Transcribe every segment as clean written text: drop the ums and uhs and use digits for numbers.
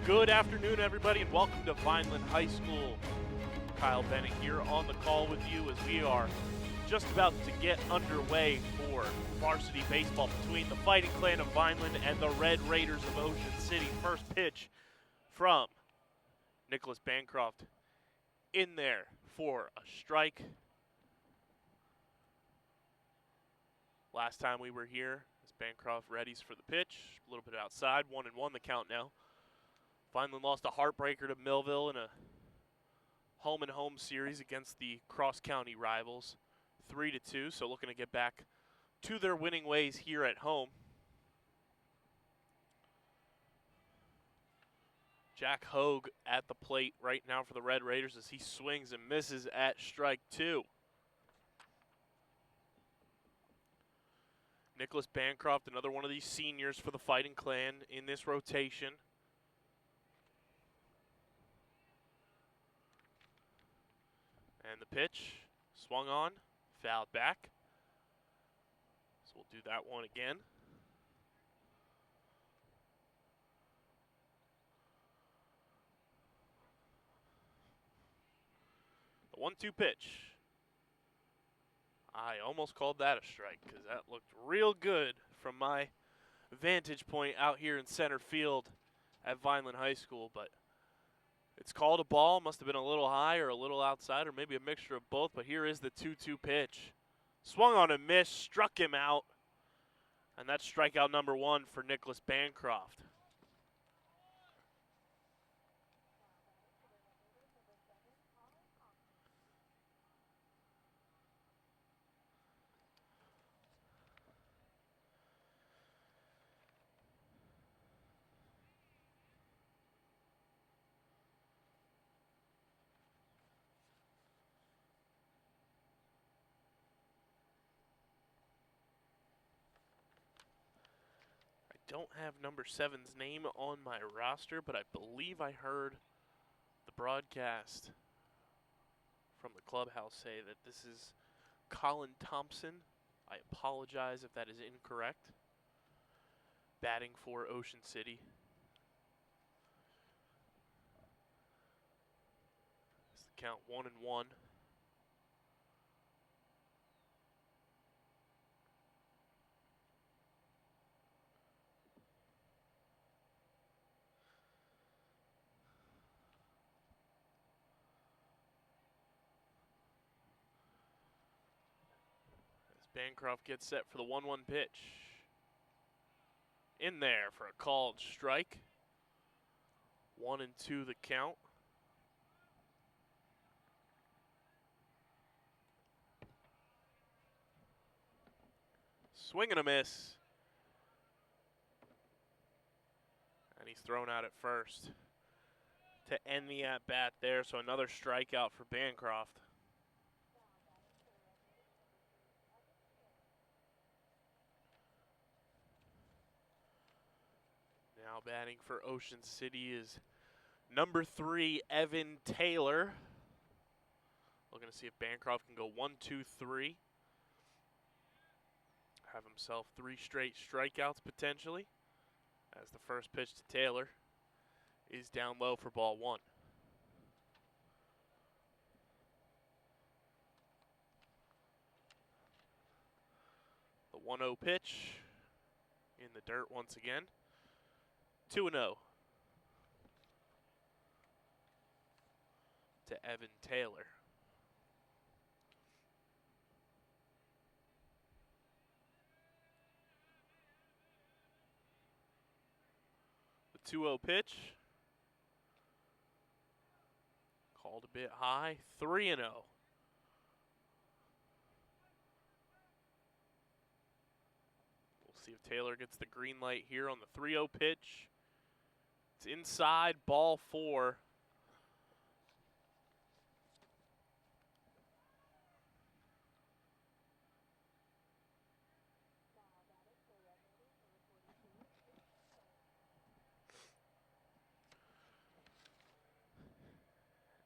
Good afternoon, everybody, and welcome to Vineland High School. Kyle Bennett here on the call with you as we are just about to get underway for varsity baseball between the Fighting Clan of Vineland and the Red Raiders of Ocean City. First pitch from Nicholas Bancroft in there for a strike. Last time we were here, as Bancroft readies for the pitch, a little bit outside, 1-1 the count now. Vineland lost a heartbreaker to Millville in a home-and-home series against the cross-county rivals, 3-2, so looking to get back to their winning ways here at home. Jack Hogue at the plate right now for the Red Raiders as he swings and misses at strike two. Nicholas Bancroft, another one of these seniors for the Fighting Clan in this rotation. And the pitch, swung on, fouled back. So we'll do that one again. The 1-2 pitch. I almost called that a strike because that looked real good from my vantage point out here in center field at Vineland High School, but it's called a ball. Must have been a little high or a little outside or maybe a mixture of both, but here is the 2-2 pitch. Swung on and missed, struck him out, and that's strikeout number one for Nicholas Bancroft. Don't have number 7's name on my roster, but I believe I heard the broadcast from the clubhouse say that this is Colin Thompson. I apologize if that is incorrect. Batting for Ocean City. It's the count 1-1. Bancroft gets set for the 1-1 pitch. In there for a called strike. 1-2 the count. Swing and a miss. And he's thrown out at first to end the at-bat there, so another strikeout for Bancroft. Now batting for Ocean City is number 3, Evan Taylor. Looking to see if Bancroft can go 1-2-3. Have himself 3 straight strikeouts potentially, as the first pitch to Taylor is down low for ball 1. The 1-0 pitch in the dirt once again. 2-0 to Evan Taylor. The 2-0 pitch. Called a bit high. 3-0. We'll see if Taylor gets the green light here on the 3-0 pitch. It's inside, ball 4.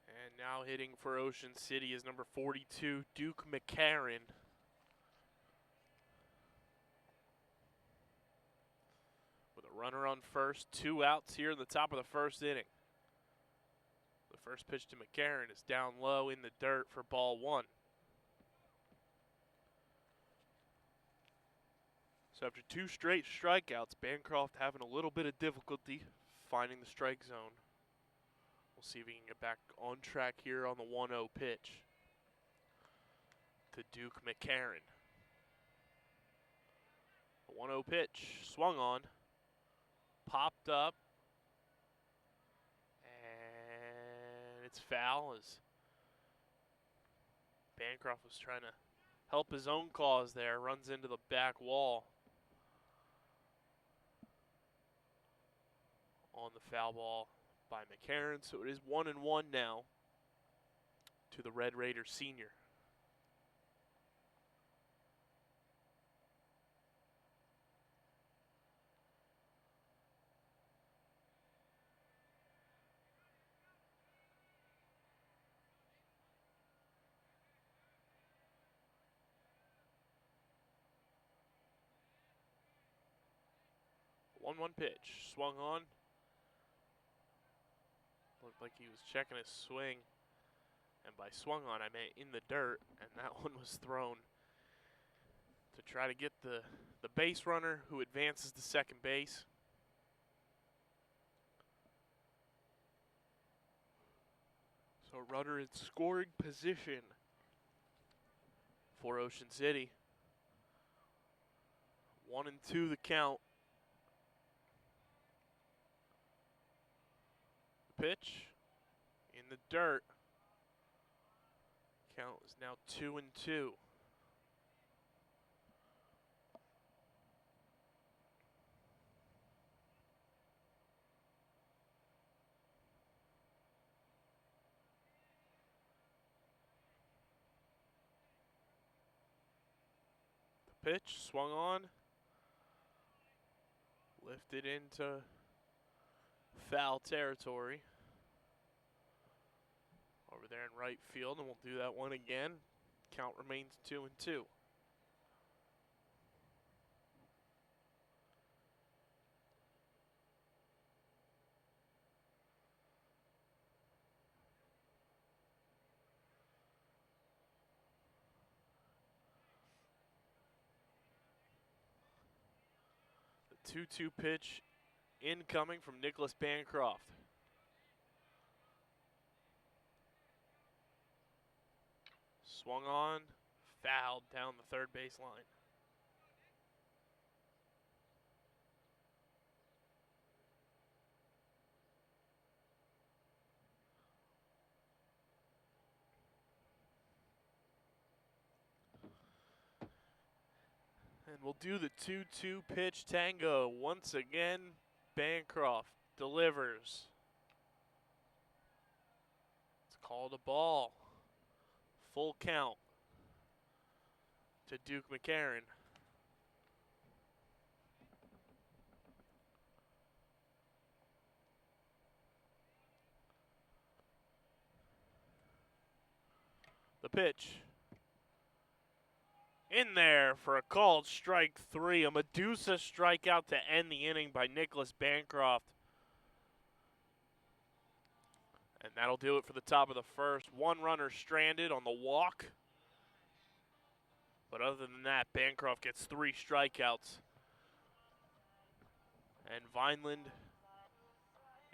And now hitting for Ocean City is number 42, Duke McCarran. Runner on first, 2 outs here in the top of the first inning. The first pitch to McCarron is down low in the dirt for ball 1. So after 2 straight strikeouts, Bancroft having a little bit of difficulty finding the strike zone. We'll see if he can get back on track here on the 1-0 pitch to Duke McCarron. The 1-0 pitch, swung on, popped up, and it's foul as Bancroft was trying to help his own cause there, runs into the back wall on the foul ball by McCarron. So it is 1-1 now to the Red Raiders senior. One pitch, swung on. Looked like he was checking his swing. And by swung on, I meant in the dirt. And that one was thrown to try to get the base runner who advances to second base. So runner in scoring position for Ocean City. 1-2 the count. Pitch in the dirt. Count is now 2-2. The pitch swung on, lifted into foul territory over there in right field, and we'll do that one again. Count remains 2-2. The 2-2 pitch incoming from Nicholas Bancroft. Swung on, fouled down the third base line. And we'll do the 2-2 pitch tango. Once again, Bancroft delivers. It's called a ball. Full count to Duke McCarron. The pitch. In there for a called strike 3. A Medusa strikeout to end the inning by Nicholas Bancroft. And that'll do it for the top of the first. One runner stranded on the walk. But other than that, Bancroft gets 3 strikeouts. And Vineland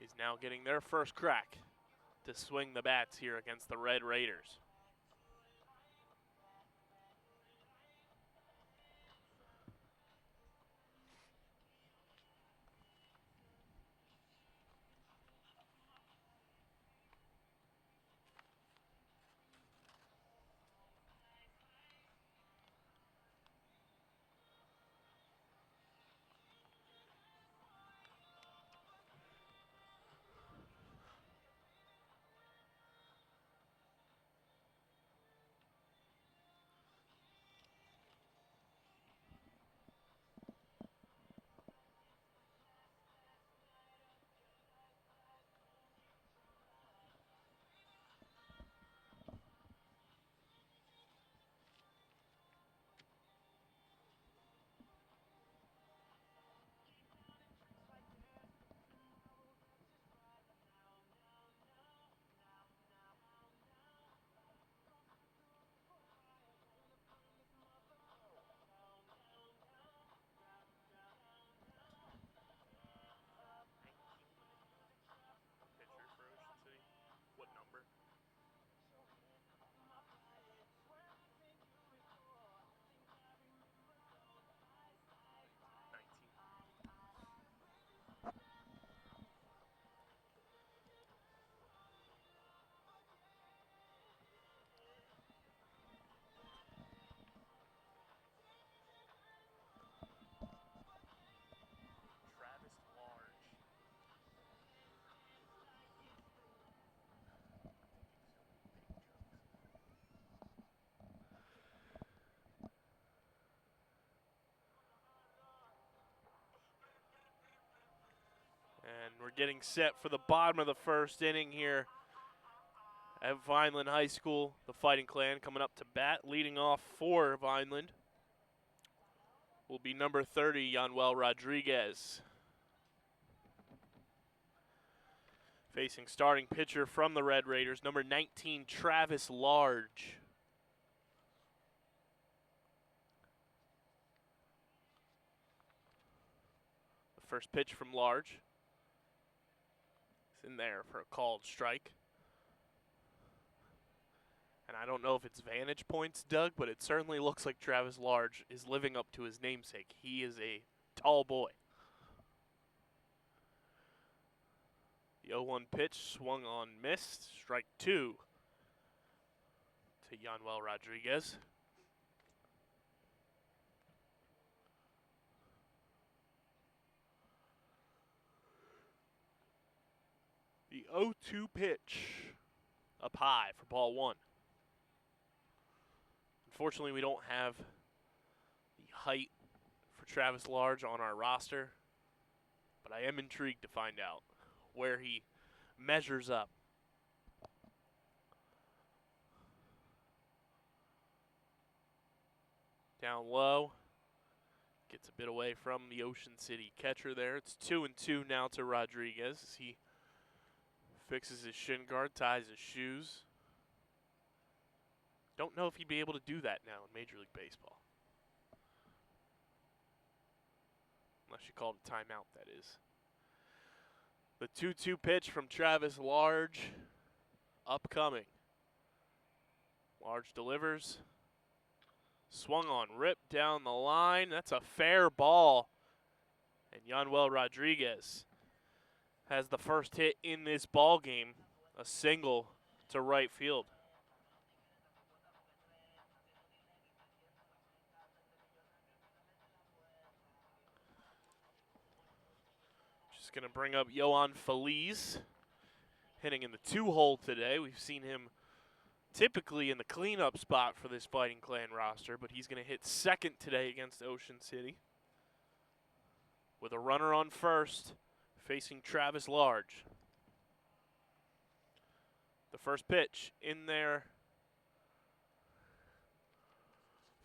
is now getting their first crack to swing the bats here against the Red Raiders. We're getting set for the bottom of the first inning here at Vineland High School. The Fighting Clan coming up to bat. Leading off for Vineland will be number 30, Yanuel Rodriguez. Facing starting pitcher from the Red Raiders, number 19, Travis Large. The first pitch from Large. It's in there for a called strike. And I don't know if it's vantage points, Doug, but it certainly looks like Travis Large is living up to his namesake. He is a tall boy. The 0-1 pitch swung on, missed. Strike 2 to Yanuel Rodriguez. The 0-2 pitch up high for ball 1. Unfortunately, we don't have the height for Travis Large on our roster, but I am intrigued to find out where he measures up. Down low, gets a bit away from the Ocean City catcher there. It's 2-2 now to Rodriguez as he fixes his shin guard, ties his shoes. Don't know if he'd be able to do that now in Major League Baseball. Unless you called a timeout, that is. The 2-2 pitch from Travis Large, upcoming. Large delivers. Swung on, ripped down the line. That's a fair ball. And Yanuel Rodriguez has the first hit in this ball game, a single to right field. Just going to bring up Yohan Feliz, hitting in the 2-hole today. We've seen him typically in the cleanup spot for this Fighting Clan roster, but he's going to hit second today against Ocean City with a runner on first, facing Travis Large. The first pitch in there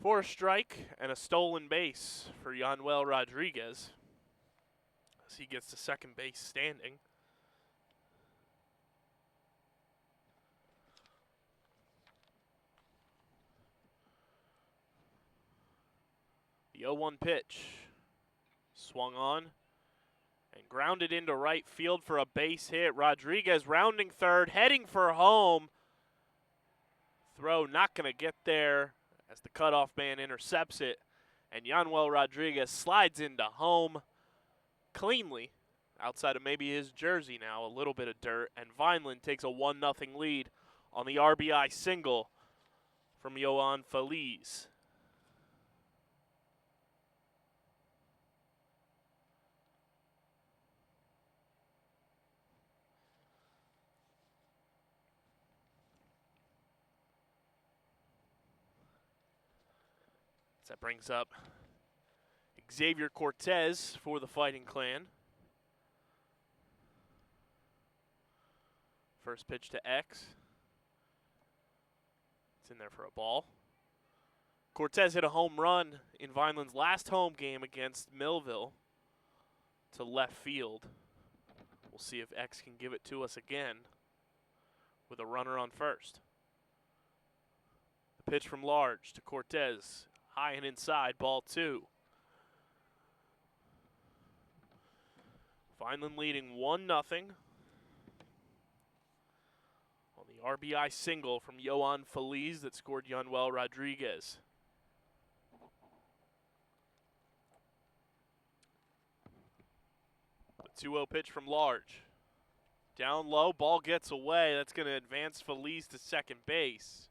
for a strike and a stolen base for Yanuel Rodriguez as he gets to second base standing. The 0-1 pitch swung on and grounded into right field for a base hit. Rodriguez rounding third, heading for home. Throw not going to get there as the cutoff man intercepts it. And Yanuel Rodriguez slides into home cleanly, outside of maybe his jersey now, a little bit of dirt. And Vineland takes a 1-0 lead on the RBI single from Yohan Feliz. That brings up Xavier Cortez for the Fighting Clan. First pitch to X. It's in there for a ball. Cortez hit a home run in Vineland's last home game against Millville to left field. We'll see if X can give it to us again with a runner on first. The pitch from Large to Cortez. High and inside, ball 2. Vineland leading 1-0 on the RBI single from Yohan Feliz that scored Yanuel Rodriguez. The 2-0 pitch from Large. Down low, ball gets away. That's going to advance Feliz to second base.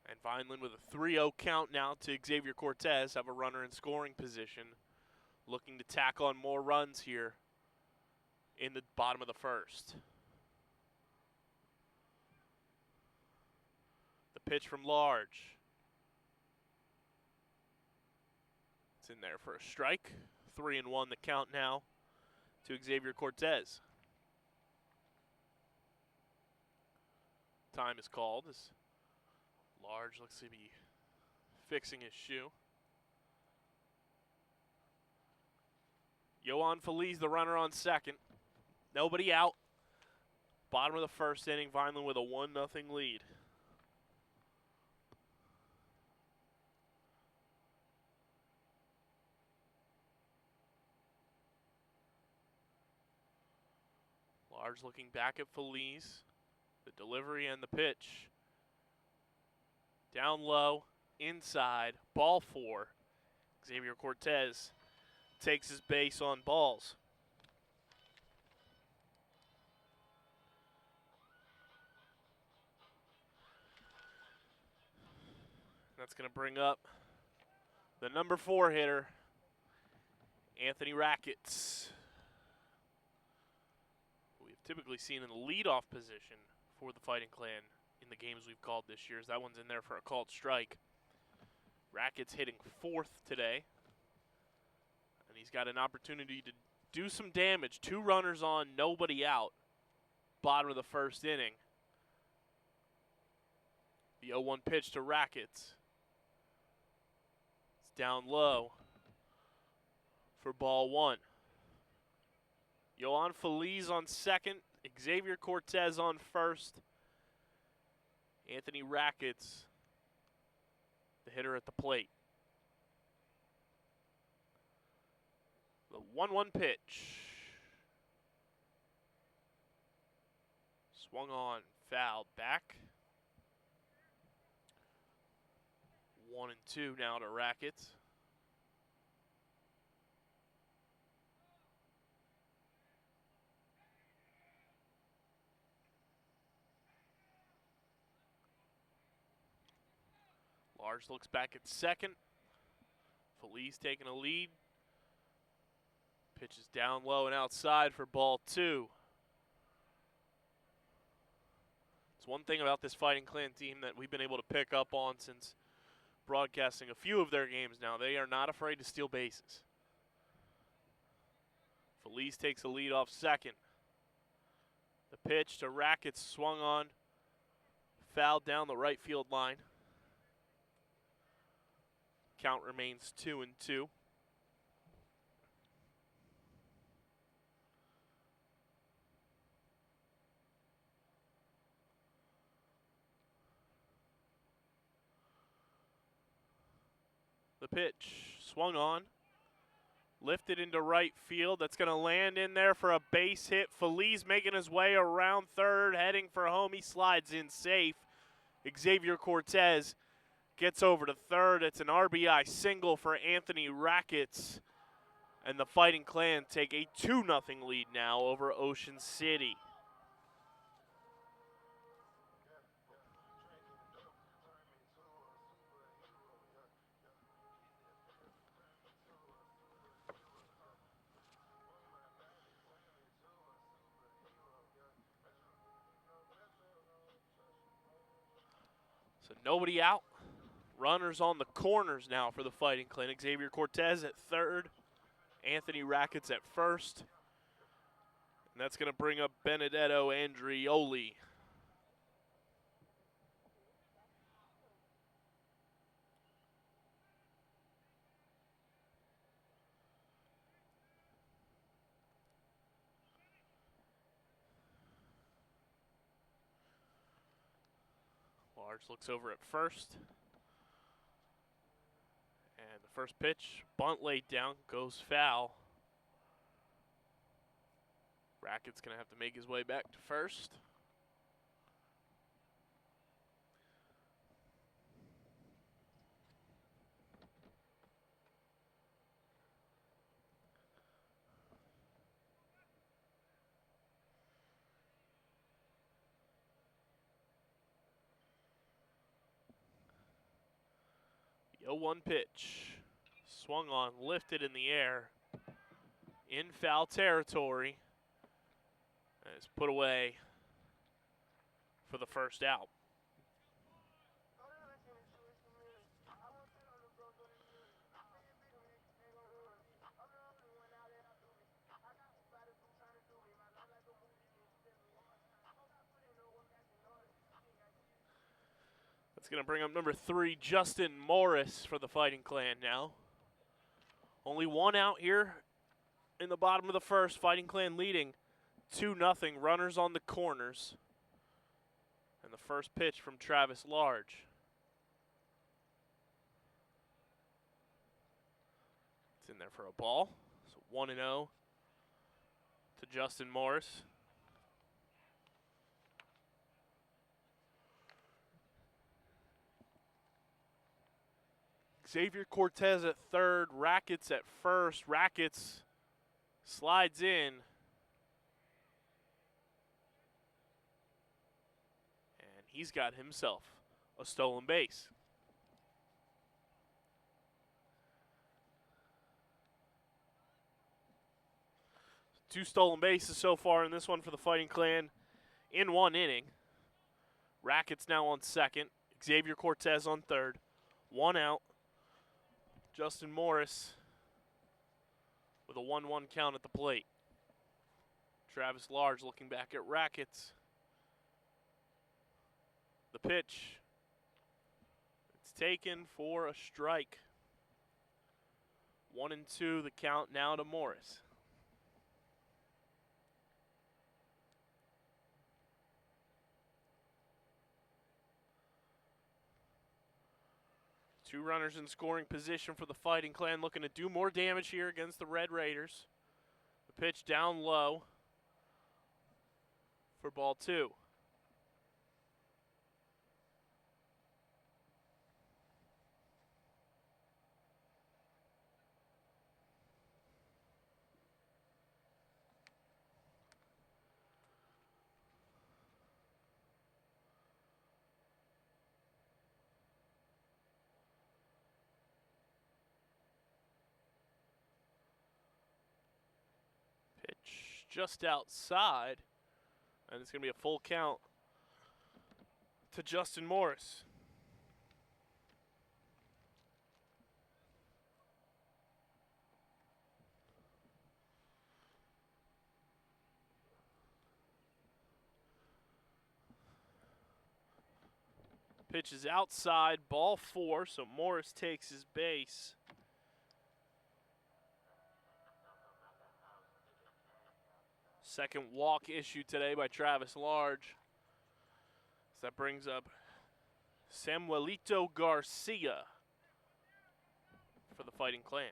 And Vineland with a 3-0 count now to Xavier Cortez, have a runner in scoring position, looking to tack on more runs here in the bottom of the first. The pitch from Large. It's in there for a strike. 3-1 the count now to Xavier Cortez. Time is called as Large looks to be fixing his shoe. Yohan Feliz, the runner on second. Nobody out. Bottom of the first inning, Vineland with a 1-0 lead. Large looking back at Feliz. The delivery and the pitch. Down low, inside, ball 4. Xavier Cortez takes his base on balls. That's going to bring up the number 4 hitter, Anthony Rackets, who we've typically seen in the leadoff position for the Fighting Clan in the games we've called this year. That one's in there for a called strike. Rackets hitting 4th today, and he's got an opportunity to do some damage. 2 runners on, nobody out. Bottom of the first inning. The 0-1 pitch to Rackets. It's down low for ball 1. Yohan Feliz on second. Xavier Cortez on first. Anthony Rackets, the hitter at the plate. The 1-1 pitch. Swung on, fouled back. 1-2 now to Rackets. Large looks back at second. Feliz taking a lead. Pitches down low and outside for ball 2. It's one thing about this Fighting Clan team that we've been able to pick up on since broadcasting a few of their games now. They are not afraid to steal bases. Feliz takes a lead off second. The pitch to Rackets swung on, fouled down the right field line. Count remains 2-2. The pitch swung on, lifted into right field. That's going to land in there for a base hit. Feliz making his way around third, heading for home. He slides in safe. Xavier Cortez gets over to third. It's an RBI single for Anthony Rackets. And the Fighting Clan take a 2-0 lead now over Ocean City. So nobody out. Runners on the corners now for the Fighting Clan. Xavier Cortez at third. Anthony Rackets at first. And that's going to bring up Benedetto Andrioli. Large looks over at first. And the first pitch, bunt laid down, goes foul. Rackets going to have to make his way back to first. The 0-1 pitch, swung on, lifted in the air, in foul territory, and is put away for the first out. It's going to bring up number 3, Justin Morris, for the Fighting Clan now. Only one out here in the bottom of the first. Fighting Clan leading 2-0. Runners on the corners. And the first pitch from Travis Large. It's in there for a ball. So 1-0 to Justin Morris. Xavier Cortez at third, Rackets at first. Rackets slides in. And he's got himself a stolen base. Two stolen bases so far in this one for the Fighting Clan in one inning. Rackets now on second. Xavier Cortez on third. One out. Justin Morris with a 1-1 count at the plate. Travis Large looking back at Rackets. The pitch. It's taken for a strike. 1-2 the count now to Morris. Two runners in scoring position for the Fighting Clan, looking to do more damage here against the Red Raiders. The pitch down low for ball 2. Just outside, and it's going to be a full count to Justin Morris. Pitch is outside, ball 4, so Morris takes his base. Second walk issued today by Travis Large. So that brings up Samuelito Garcia for the Fighting Clan.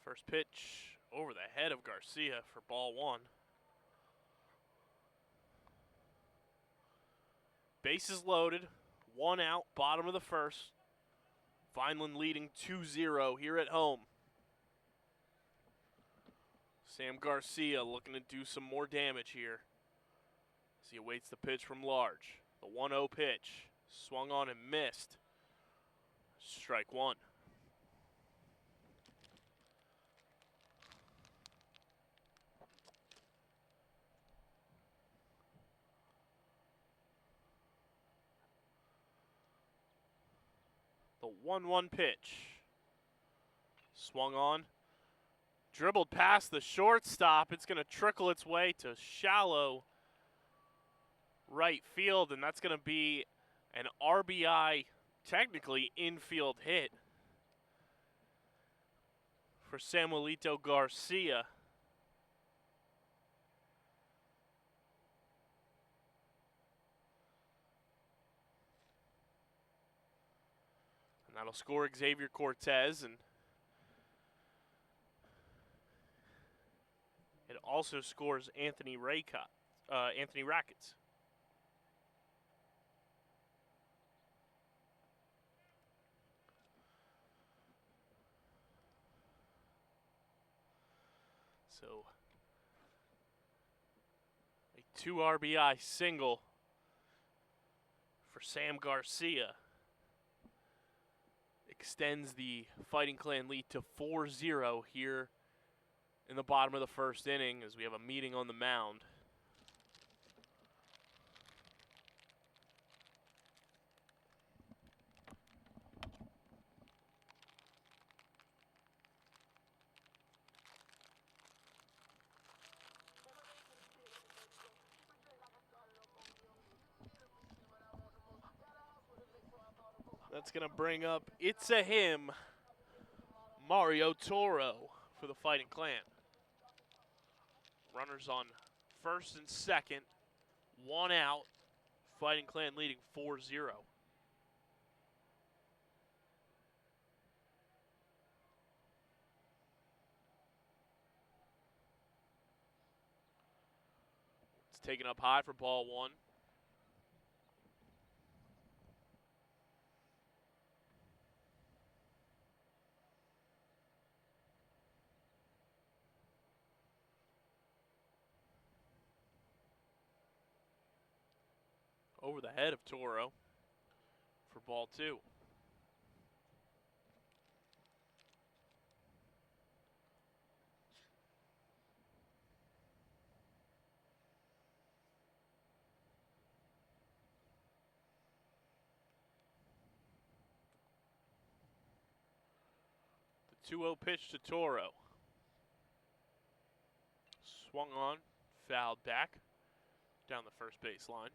First pitch over the head of Garcia for ball 1. Bases loaded, 1 out, bottom of the first. Vineland leading 2-0 here at home. Sam Garcia looking to do some more damage here as he awaits the pitch from Large. The 1-0 pitch, swung on and missed. Strike 1. The 1-1 pitch. Swung on. Dribbled past the shortstop. It's going to trickle its way to shallow right field, and that's going to be an RBI, technically infield hit for Samuelito Garcia. That'll score Xavier Cortez, and it also scores Anthony Rackets. So a 2 RBI single for Sam Garcia extends the Fighting Clan lead to 4-0 here in the bottom of the first inning as we have a meeting on the mound. That's going to bring up It's a Him, Mario Toro for the Fighting Clan. Runners on first and second, 1 out. Fighting Clan leading 4-0. It's taken up high for ball 1. Over the head of Toro for ball 2. The 2-0 pitch to Toro. Swung on, fouled back down the first baseline.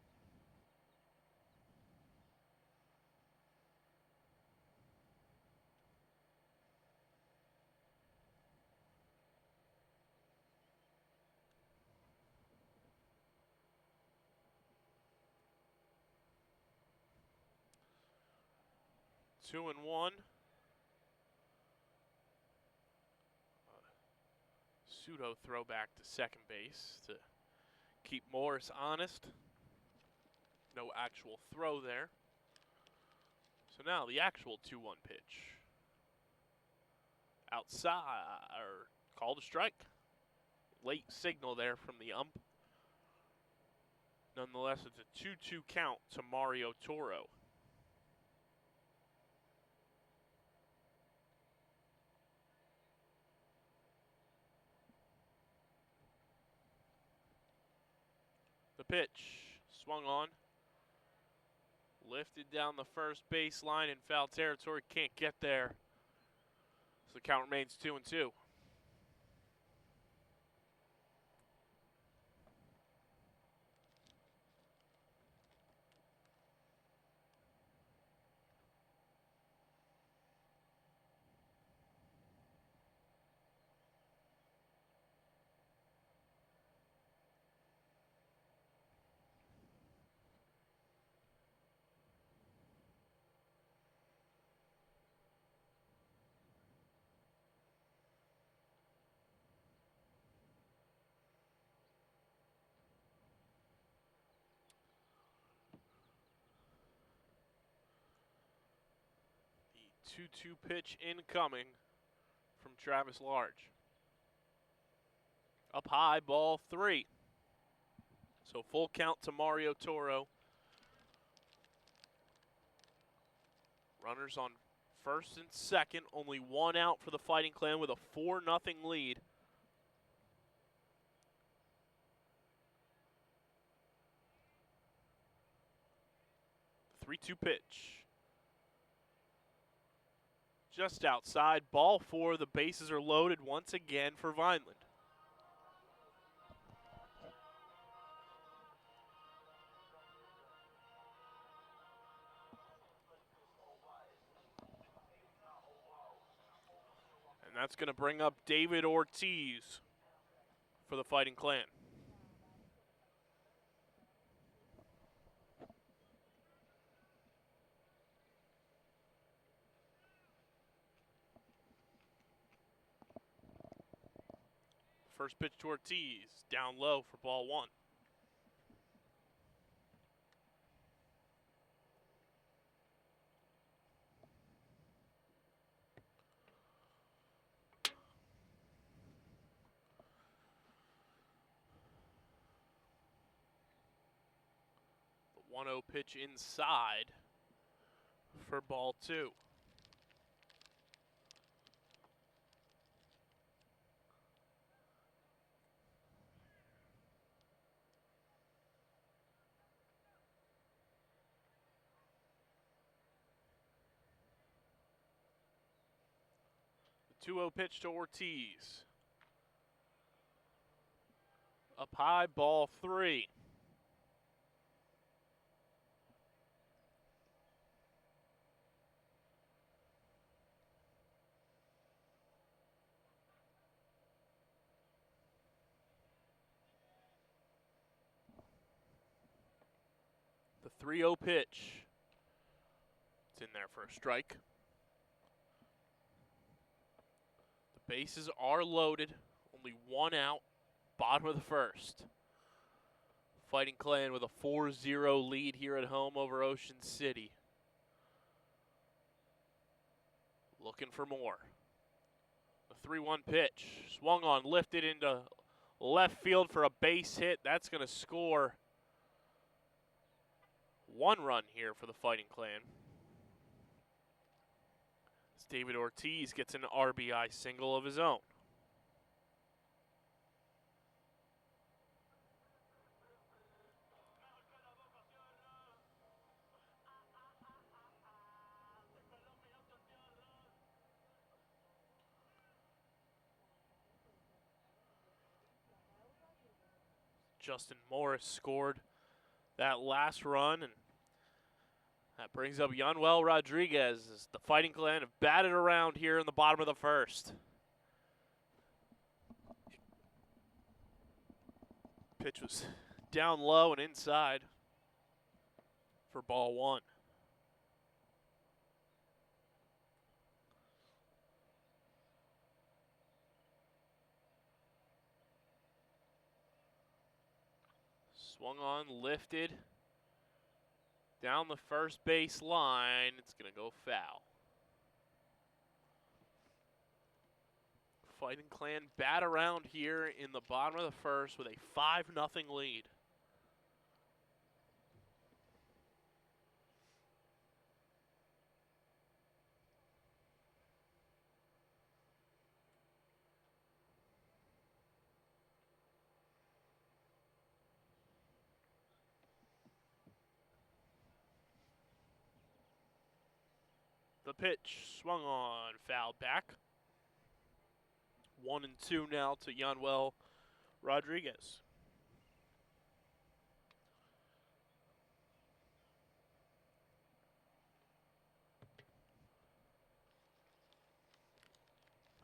Two and one. Pseudo throwback to second base to keep Morris honest. No actual throw there. So now the actual 2-1 pitch. Outside, or called a strike. Late signal there from the ump. Nonetheless, it's a 2-2 count to Mario Toro. The pitch, swung on. Lifted down the first baseline in foul territory, can't get there. So the count remains 2-2. The 2-2 pitch incoming from Travis Large. Up high, ball 3. So full count to Mario Toro. Runners on first and second, only 1 out for the Fighting Clan with a 4-0 lead. The 3-2 pitch. Just outside, ball 4. The bases are loaded once again for Vineland. And that's going to bring up David Ortiz for the Fighting Clan. First pitch to Ortiz, down low for ball 1. The 1-0 pitch inside for ball 2. The 2-0 pitch to Ortiz. Up high, ball 3. The 3-0 pitch. It's in there for a strike. The bases are loaded. Only one out. Bottom of the first. Fighting Clan with a 4-0 lead here at home over Ocean City. Looking for more. The 3-1 pitch. Swung on, lifted into left field for a base hit. That's going to score one run here for the Fighting Clan. As David Ortiz gets an RBI single of his own. Justin Morris scored that last run, and that brings up Yanuel Rodriguez as the Fighting Clan have batted around here in the bottom of the first. Pitch was down low and inside for ball one. Swung on, lifted, down the first base line. It's going to go foul. Fighting Clan bat around here in the bottom of the first with a 5-0 lead. The pitch swung on, fouled back. 1-2 now to Yanuel Rodriguez.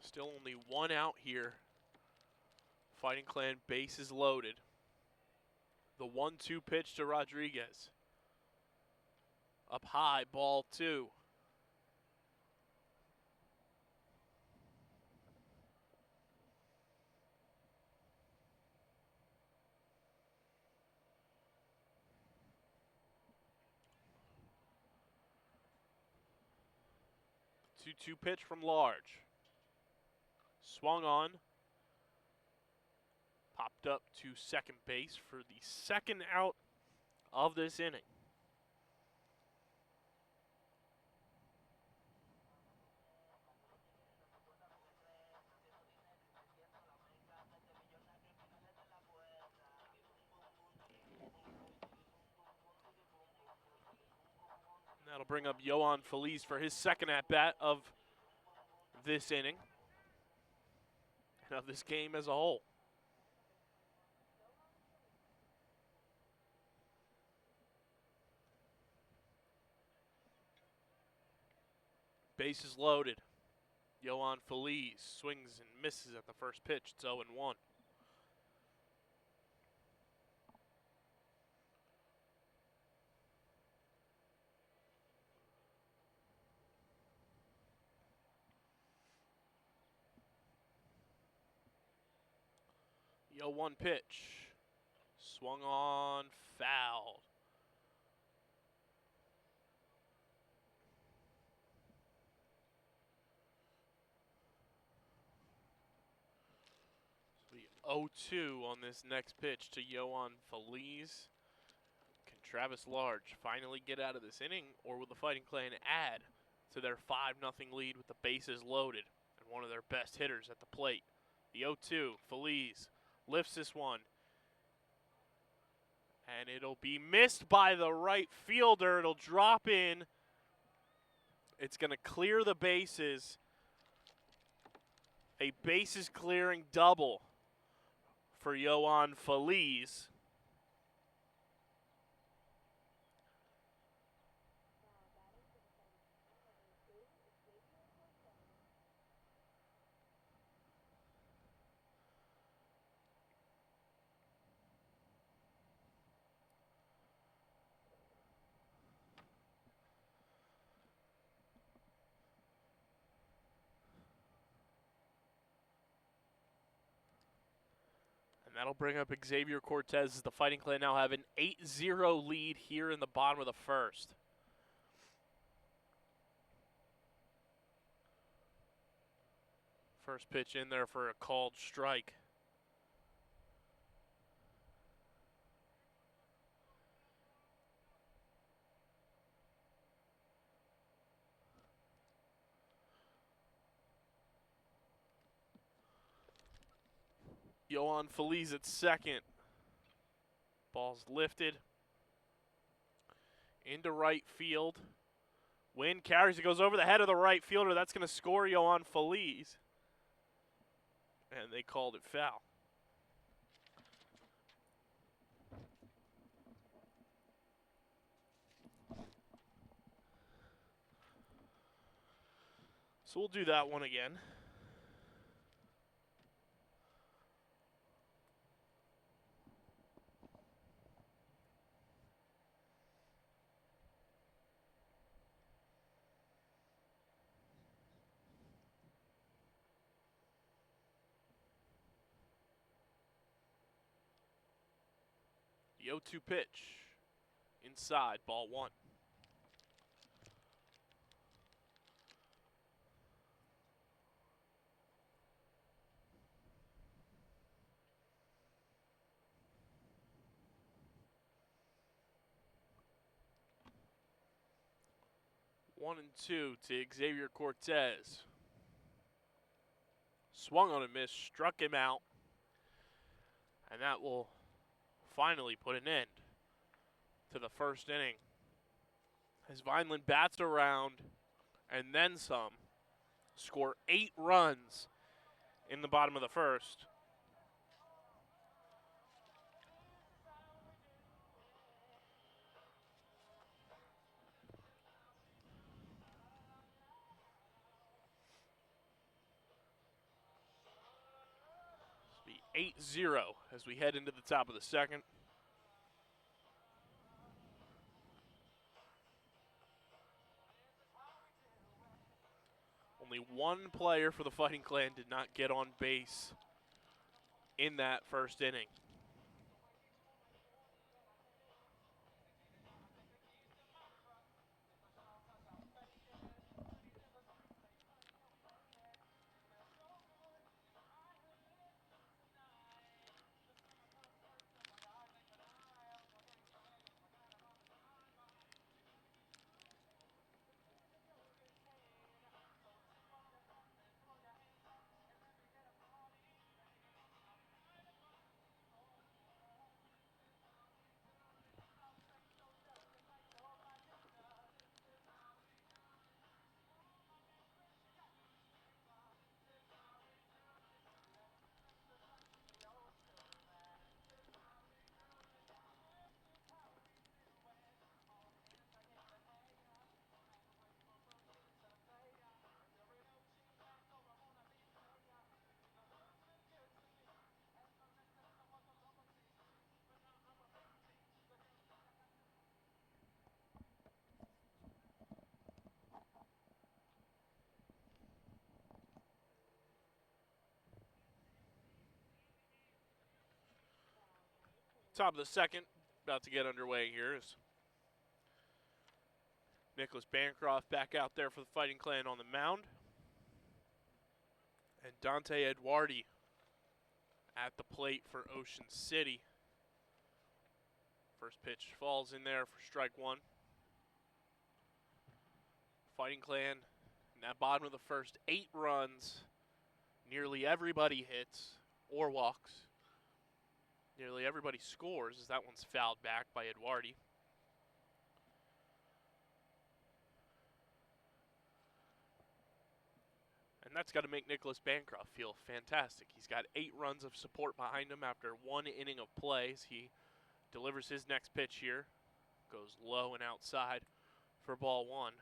Still only one out here. Fighting Clan bases loaded. The 1-2 pitch to Rodriguez. Up high, ball two. The 2-2 pitch from Large. Swung on. Popped up to second base for the second out of this inning. And that'll bring up Yohan Feliz for his second at-bat of this inning and of this game as a whole. Bases loaded. Yohan Feliz swings and misses at the first pitch. It's 0-1. The 0-1 pitch. Swung on, fouled. The 0-2 on this next pitch to Yohan Feliz. Can Travis Large finally get out of this inning, or will the Fighting Clan add to their 5-0 lead with the bases loaded and one of their best hitters at the plate? The 0-2, Feliz lifts this one. And it'll be missed by the right fielder. It'll drop in. It's going to clear the bases. A bases clearing double for Yohan Feliz. that'll bring up Xavier Cortez as the Fighting Clan now have an 8-0 lead here in the bottom of the first. First pitch in there for a called strike. Yohan Feliz at second. Ball's lifted into right field. Wind carries, it goes over the head of the right fielder. That's going to score Yohan Feliz. And they called it foul. So we'll do that one again. The 0-2 pitch. Inside, ball one. One and two to Xavier Cortez. Swung on a miss, struck him out. And that will finally put an end to the first inning. As Vineland bats around and then some, score 8 runs in the bottom of the first. It'll be 8-0 as we head into the top of the second. Only one player for the Fighting Clan did not get on base in that first inning. Top of the second, about to get underway here is Nicholas Bancroft back out there for the Fighting Clan on the mound. And Dante Eduardi at the plate for Ocean City. First pitch falls in there for strike one. Fighting Clan in that bottom of the first, 8 runs. Nearly everybody hits or walks. Nearly everybody scores as that one's fouled back by Eduardi. And that's got to make Nicholas Bancroft feel fantastic. He's got 8 runs of support behind him after 1 inning of play. He delivers his next pitch here. Goes low and outside for ball one.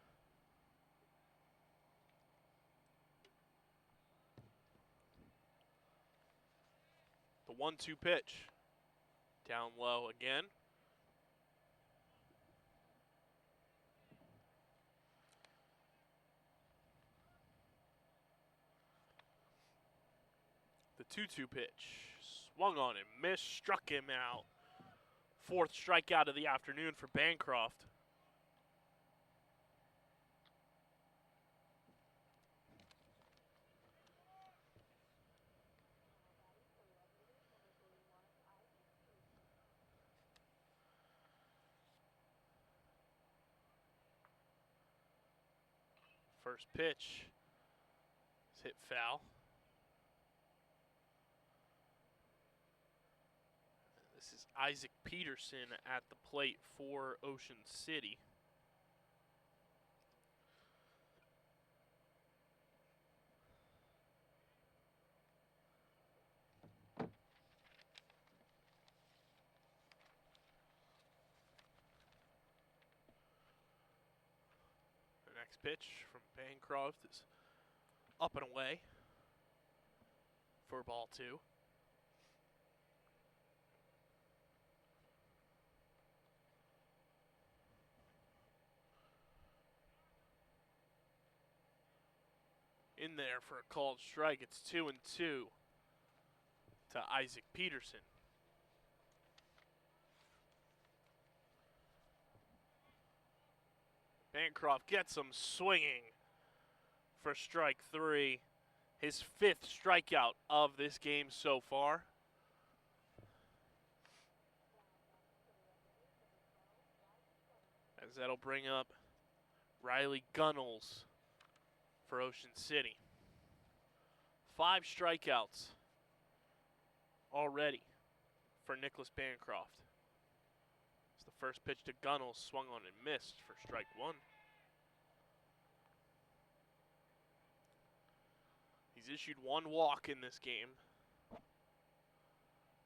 The 1-2 pitch. Down low again. The 2-2 pitch. swung on and missed, struck him out. Fourth strikeout of the afternoon for Bancroft. First pitch is hit foul. This is Isaac Peterson at the plate for Ocean City. The next pitch from Bancroft is up and away for ball 2. In there for a called strike. It's 2-2 to Isaac Peterson. Bancroft gets him swinging for strike 3. His 5th strikeout of this game so far. As that'll bring up Riley Gunnels for Ocean City. 5 strikeouts already for Nicholas Bancroft. It's the first pitch to Gunnels, swung on and missed for strike 1. He's issued 1 walk in this game.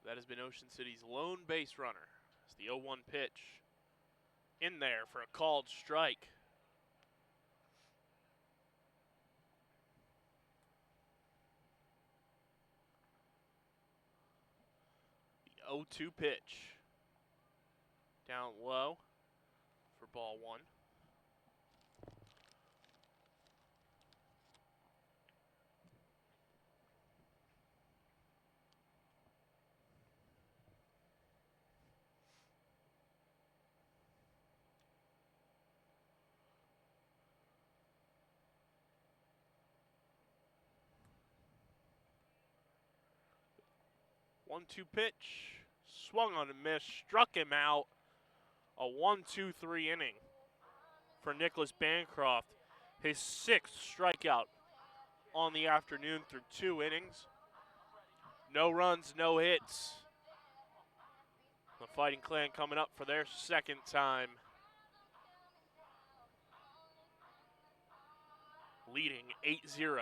That has been Ocean City's lone base runner. It's the 0-1 pitch. In there for a called strike. The 0-2 pitch. Down low for ball 1. One-two pitch, swung on and missed, struck him out. A 1-2-3 inning for Nicholas Bancroft. His 6th strikeout on the afternoon through 2 innings. No runs, no hits. The Fighting Clan coming up for their 2nd time. Leading 8-0.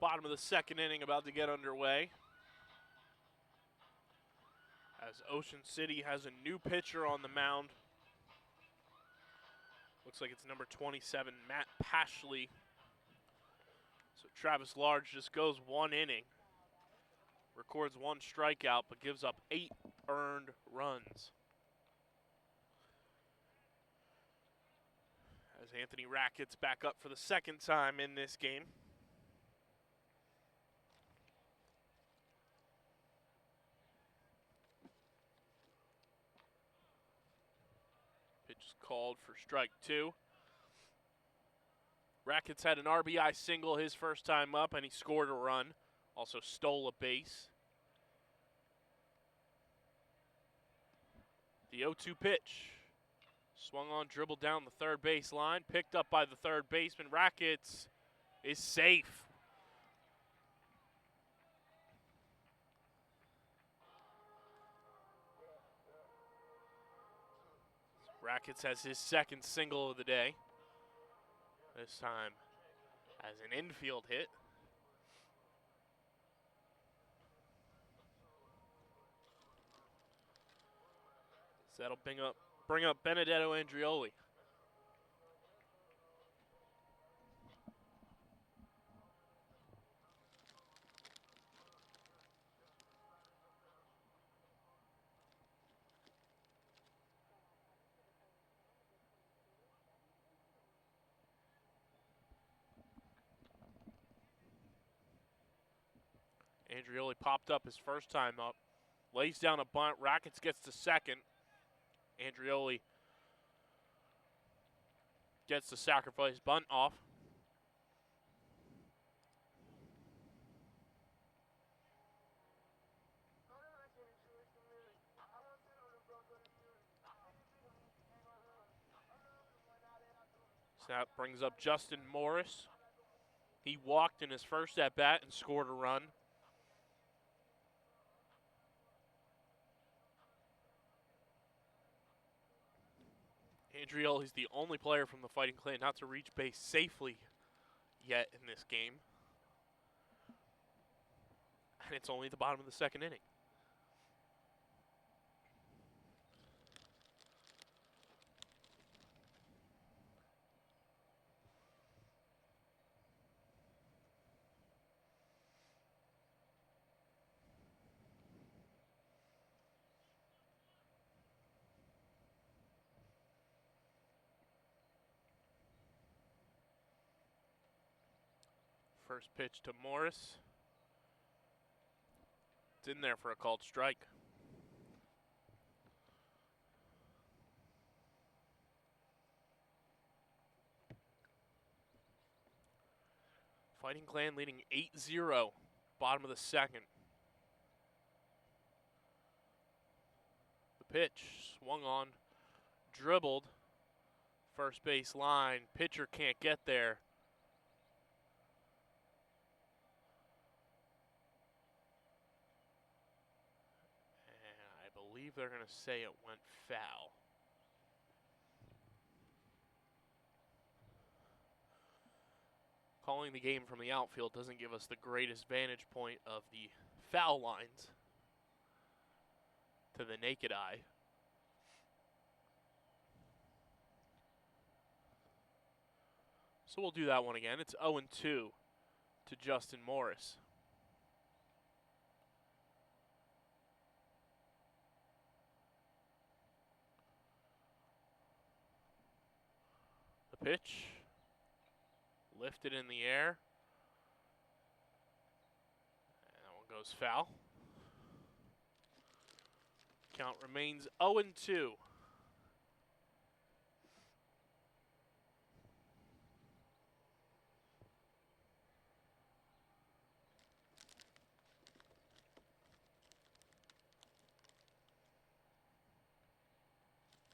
Bottom of the second inning about to get underway. As Ocean City has a new pitcher on the mound. Looks like it's number 27, Matt Pashley. So Travis Large just goes 1 inning. Records 1 strikeout, but gives up 8 earned runs. As Anthony Rackett's back up for the second time in this game. Pitch is called for strike 2. Rackett's had an RBI single his first time up, and he scored a run. Also stole a base. The 0-2 pitch. Swung on, dribbled down the third base line. Picked up by the third baseman. Rackett's is safe. Rackett's has his second single of the day. This time as an infield hit. So that'll bring up Benedetto Andrioli. Andrioli popped up his first time up. Lays down a bunt. Rackett's gets to second. Andrioli gets the sacrifice bunt off. So that brings up Justin Morris. He walked in his first at-bat and scored a run. Andrioli's the only player from the Fighting Clan not to reach base safely yet in this game. And it's only the bottom of the second inning. First pitch to Morris. It's in there for a called strike. Fighting Clan leading 8-0, bottom of the second. The pitch swung on, dribbled, first base line. Pitcher can't get there. And I believe they're going to say it went foul. Calling the game from the outfield doesn't give us the greatest vantage point of the foul lines to the naked eye. So we'll do that one again. It's 0-2 to Justin Morris. The pitch. Lifted in the air. And that one goes foul. Count remains 0-2.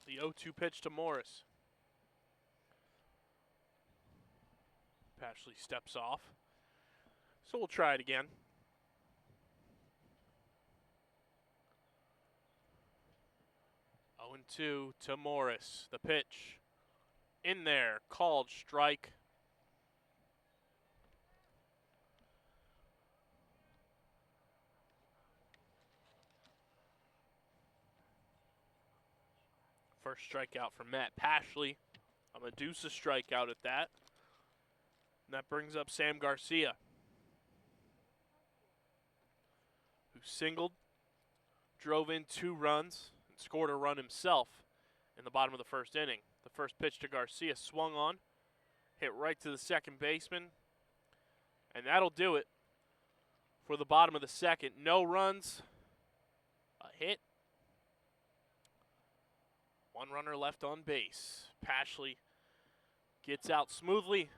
The 0-2 pitch to Morris. Pashley steps off. So we'll try it again. Oh and 2 to Morris. The pitch in there, called strike. First strikeout for Matt Pashley. A Medusa strikeout at that. And that brings up Sam Garcia, who singled, drove in 2 runs, and scored a run himself in the bottom of the first inning. The first pitch to Garcia swung on, hit right to the second baseman, and that'll do it for the bottom of the second. No runs, a hit, 1 runner left on base. Pashley gets out smoothly.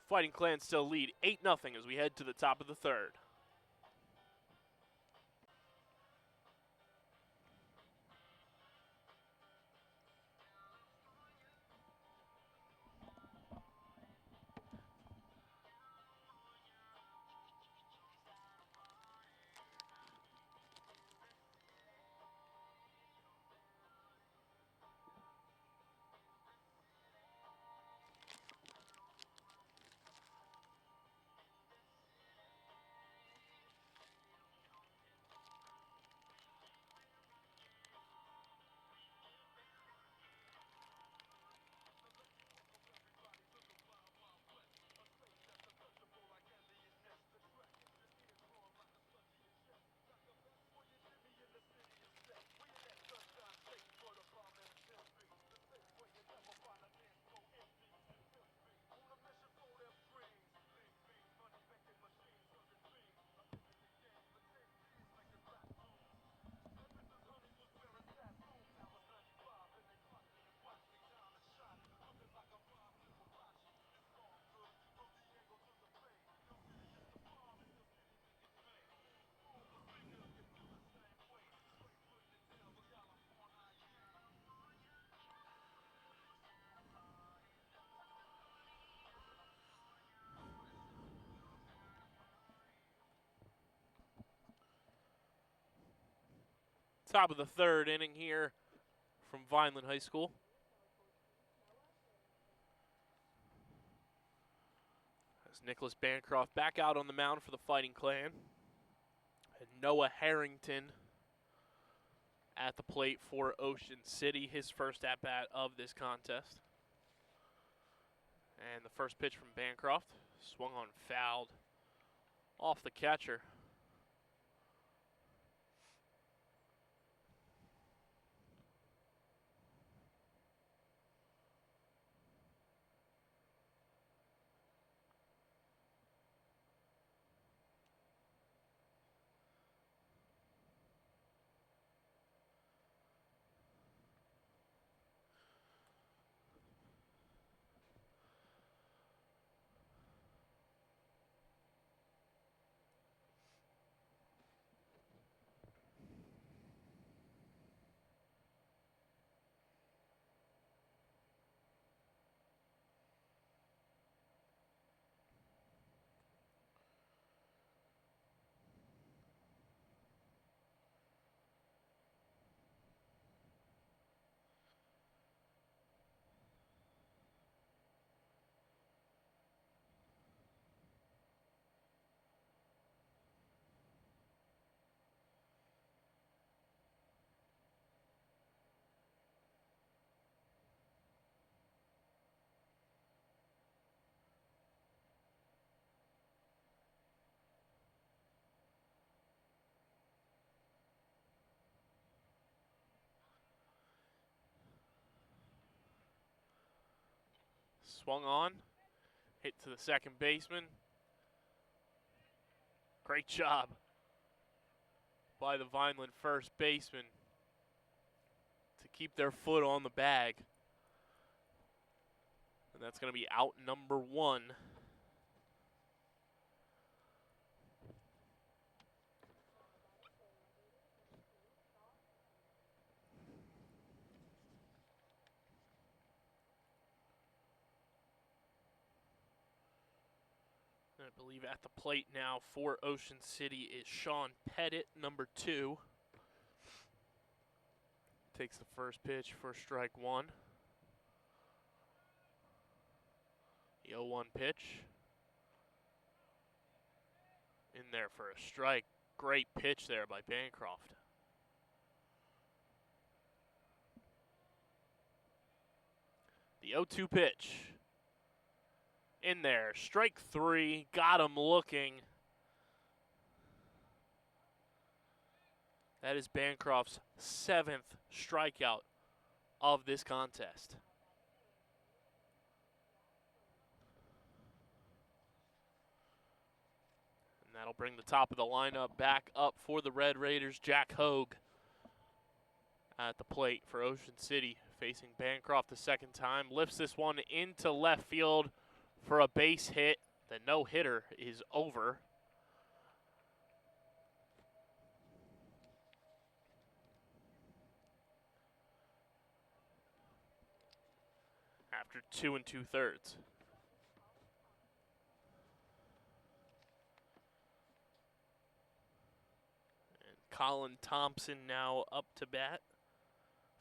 Fighting Clans still lead 8-0 as we head to the top of the third. Top of the third inning here from Vineland High School. As Nicholas Bancroft back out on the mound for the Fighting Clan. And Noah Harrington at the plate for Ocean City, his first at-bat of this contest. And the first pitch from Bancroft, swung on, fouled off the catcher. Swung on, hit to the second baseman. Great job by the Vineland first baseman to keep their foot on the bag. And that's going to be out number 1. I believe at the plate now for Ocean City is Sean Pettit, number 2. Takes the first pitch for strike 1. The 0-1 pitch. In there for a strike. Great pitch there by Bancroft. The 0-2 pitch. In there. Strike 3. Got him looking. That is Bancroft's 7th strikeout of this contest. And that'll bring the top of the lineup back up for the Red Raiders. Jack Hogue at the plate for Ocean City, facing Bancroft the second time. Lifts this one into left field for a base hit. The no-hitter is over. After 2 2/3. And Colin Thompson now up to bat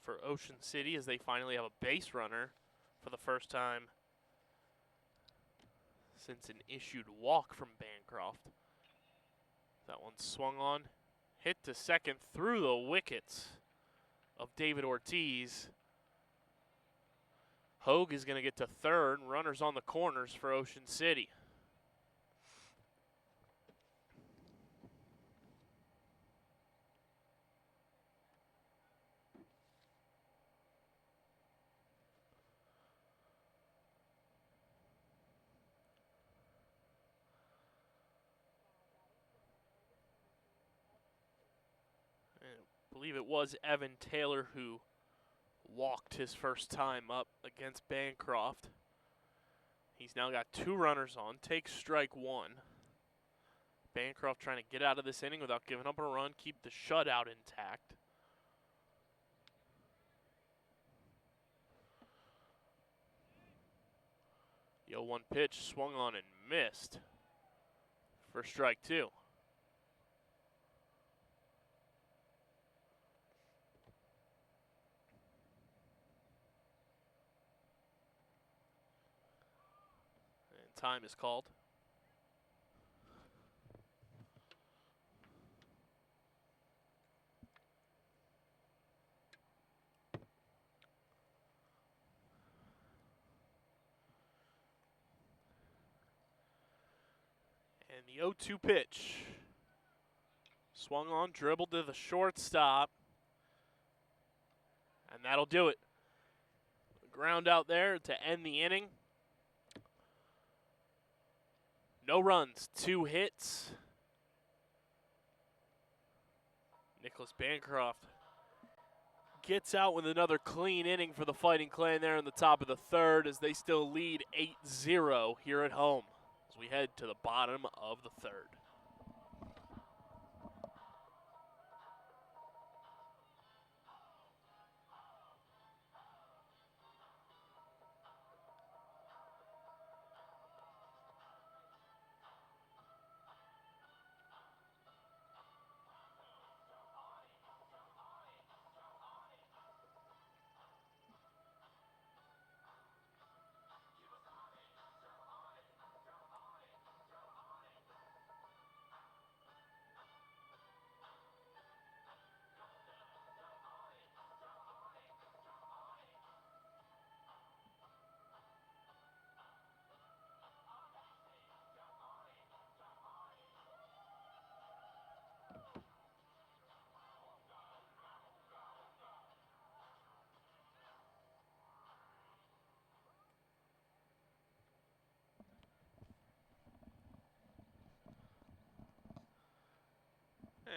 for Ocean City as they finally have a base runner for the first time since an issued walk from Bancroft. That one swung on, hit to second through the wickets of David Ortiz. Hogue is going to get to third. Runners on the corners for Ocean City. I believe it was Evan Taylor who walked his first time up against Bancroft. He's now got 2 runners on, takes strike 1. Bancroft trying to get out of this inning without giving up a run, keep the shutout intact. The 0-1 pitch swung on and missed for strike 2. Time is called. And the 0-2 pitch. Swung on, dribbled to the shortstop. And that'll do it. Ground out there to end the inning. No runs, 2 hits. Nicholas Bancroft gets out with another clean inning for the Fighting Clan there in the top of the third as they still lead 8-0 here at home as we head to the bottom of the third.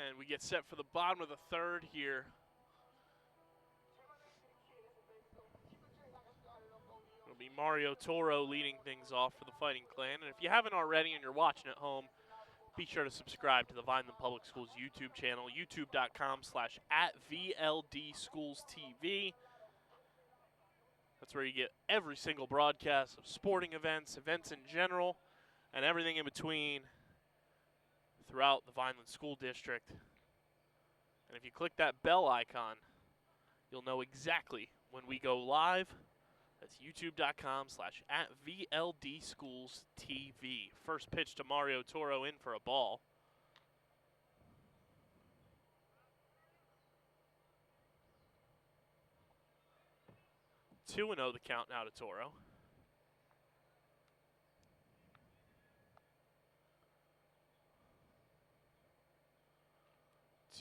And we get set for the bottom of the third here. It'll be Mario Toro leading things off for the Fighting Clan. And if you haven't already and you're watching at home, be sure to subscribe to the Vineland Public Schools YouTube channel, youtube.com/@VLDSchoolsTV. That's where you get every single broadcast of sporting events, events in general, and everything in between throughout the Vineland School District. And if you click that bell icon, you'll know exactly when we go live. That's youtube.com/@VLDSchoolsTV. First pitch to Mario Toro in for a ball. 2-0 the count now to Toro.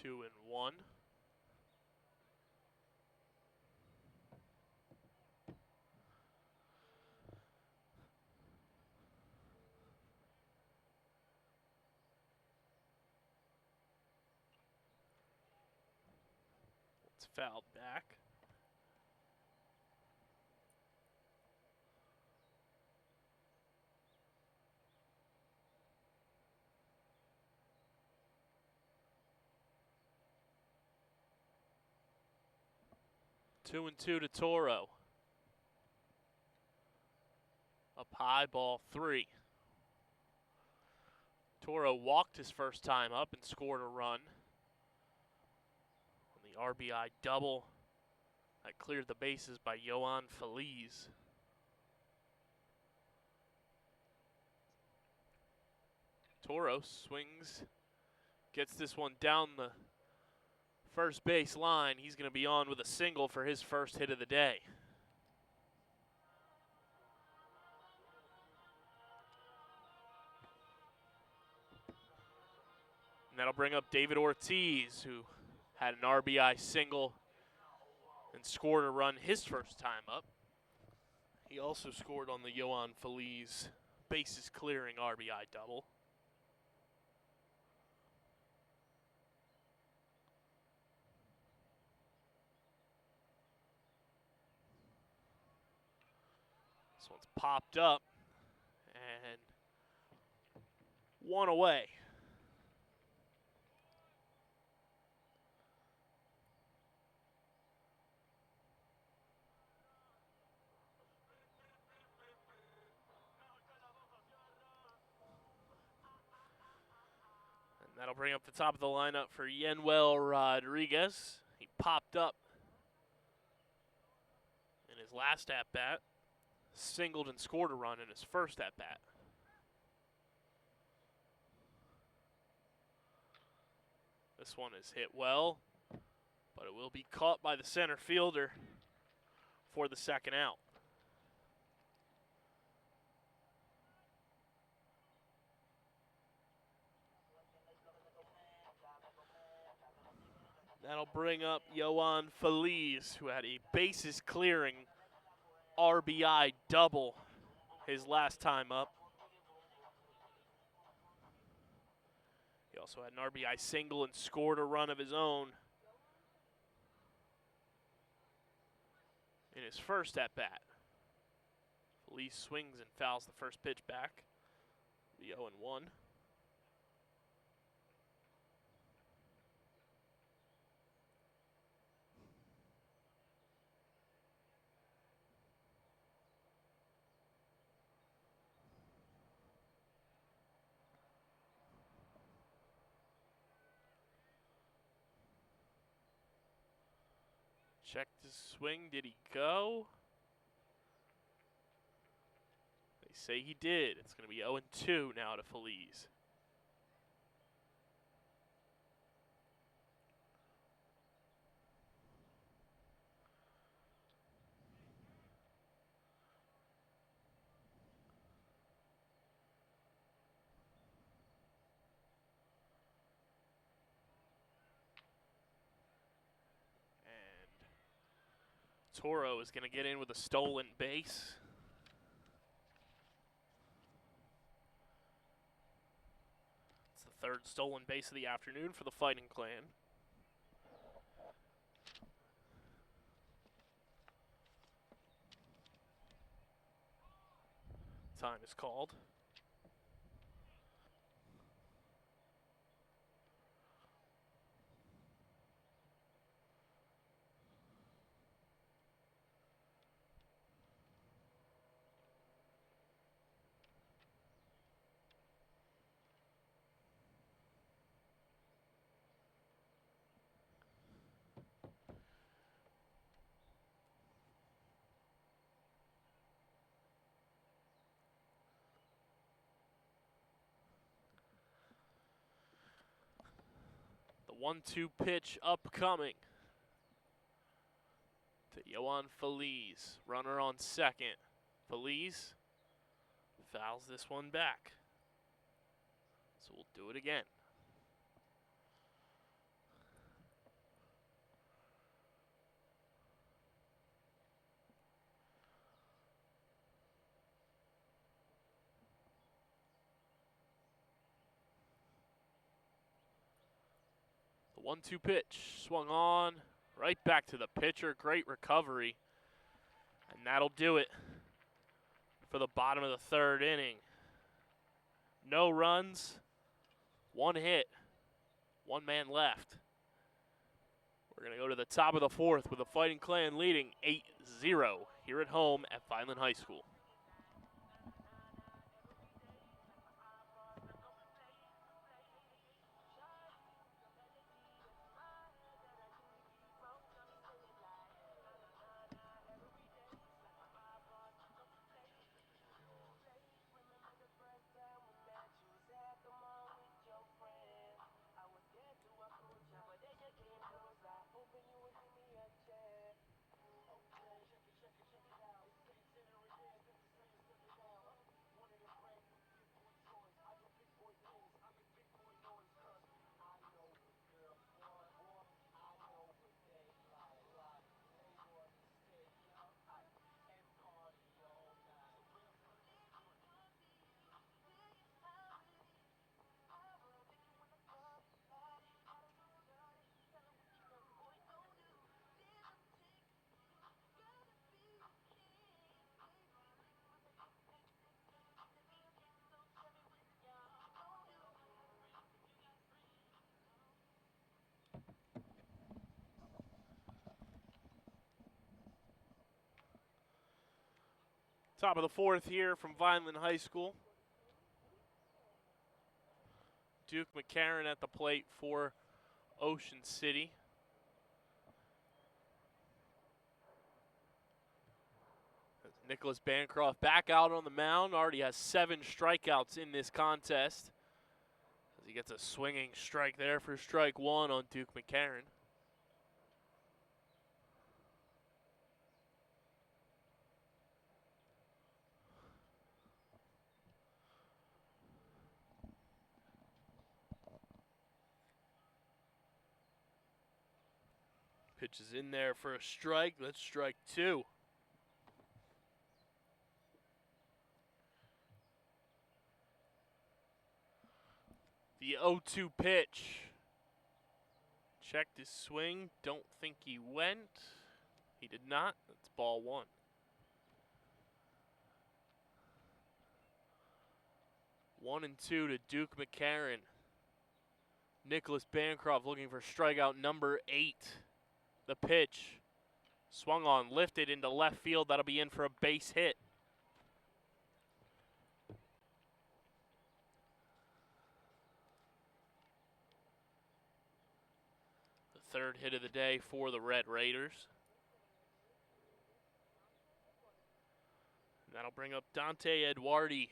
Two and one. It's fouled back. Two and two to Toro. Up high, ball 3. Toro walked his first time up and scored a run on the RBI double that cleared the bases by Yohan Feliz. Toro swings, gets this one down the first base line. He's going to be on with a single for his first hit of the day. And that'll bring up David Ortiz, who had an RBI single and scored a run his first time up. He also scored on the Yohan Feliz bases clearing RBI double. This one's popped up and one away. And that'll bring up the top of the lineup for Yenuel Rodriguez. He popped up in his last at-bat, singled and scored a run in his first at-bat. This one is hit well, but it will be caught by the center fielder for the second out. That'll bring up Yohan Feliz, who had a bases clearing RBI double his last time up. He also had an RBI single and scored a run of his own in his first at-bat. Feliz swings and fouls the first pitch back. The 0-1. Checked his swing. Did he go? They say he did. It's going to be 0-2 now to Feliz. Toro is going to get in with a stolen base. It's the third stolen base of the afternoon for the Fighting Clan. Time is called. The 1-2 pitch upcoming. to Yohan Feliz. Runner on second. Feliz fouls this one back. So we'll do it again. The 1-2 pitch swung on right back to the pitcher. Great recovery. And that'll do it for the bottom of the third inning. No runs, 1 hit, 1 man left. We're going to go to the top of the fourth with the Fighting Clan leading 8-0 here at home at Vineland High School. Top of the fourth here from Vineland High School. Duke McCarran at the plate for Ocean City. Nicholas Bancroft back out on the mound. Already has 7 strikeouts in this contest. As he gets a swinging strike there for strike 1 on Duke McCarran. Pitch is in there for a strike. That's strike 2. The 0-2 pitch. Checked his swing. Don't think he went. He did not. That's ball 1. One and 2 to Duke McCarran. Nicholas Bancroft looking for strikeout number 8. The pitch swung on, lifted into left field. That'll be in for a base hit. The third hit of the day for the Red Raiders. And that'll bring up Dante Eduardi.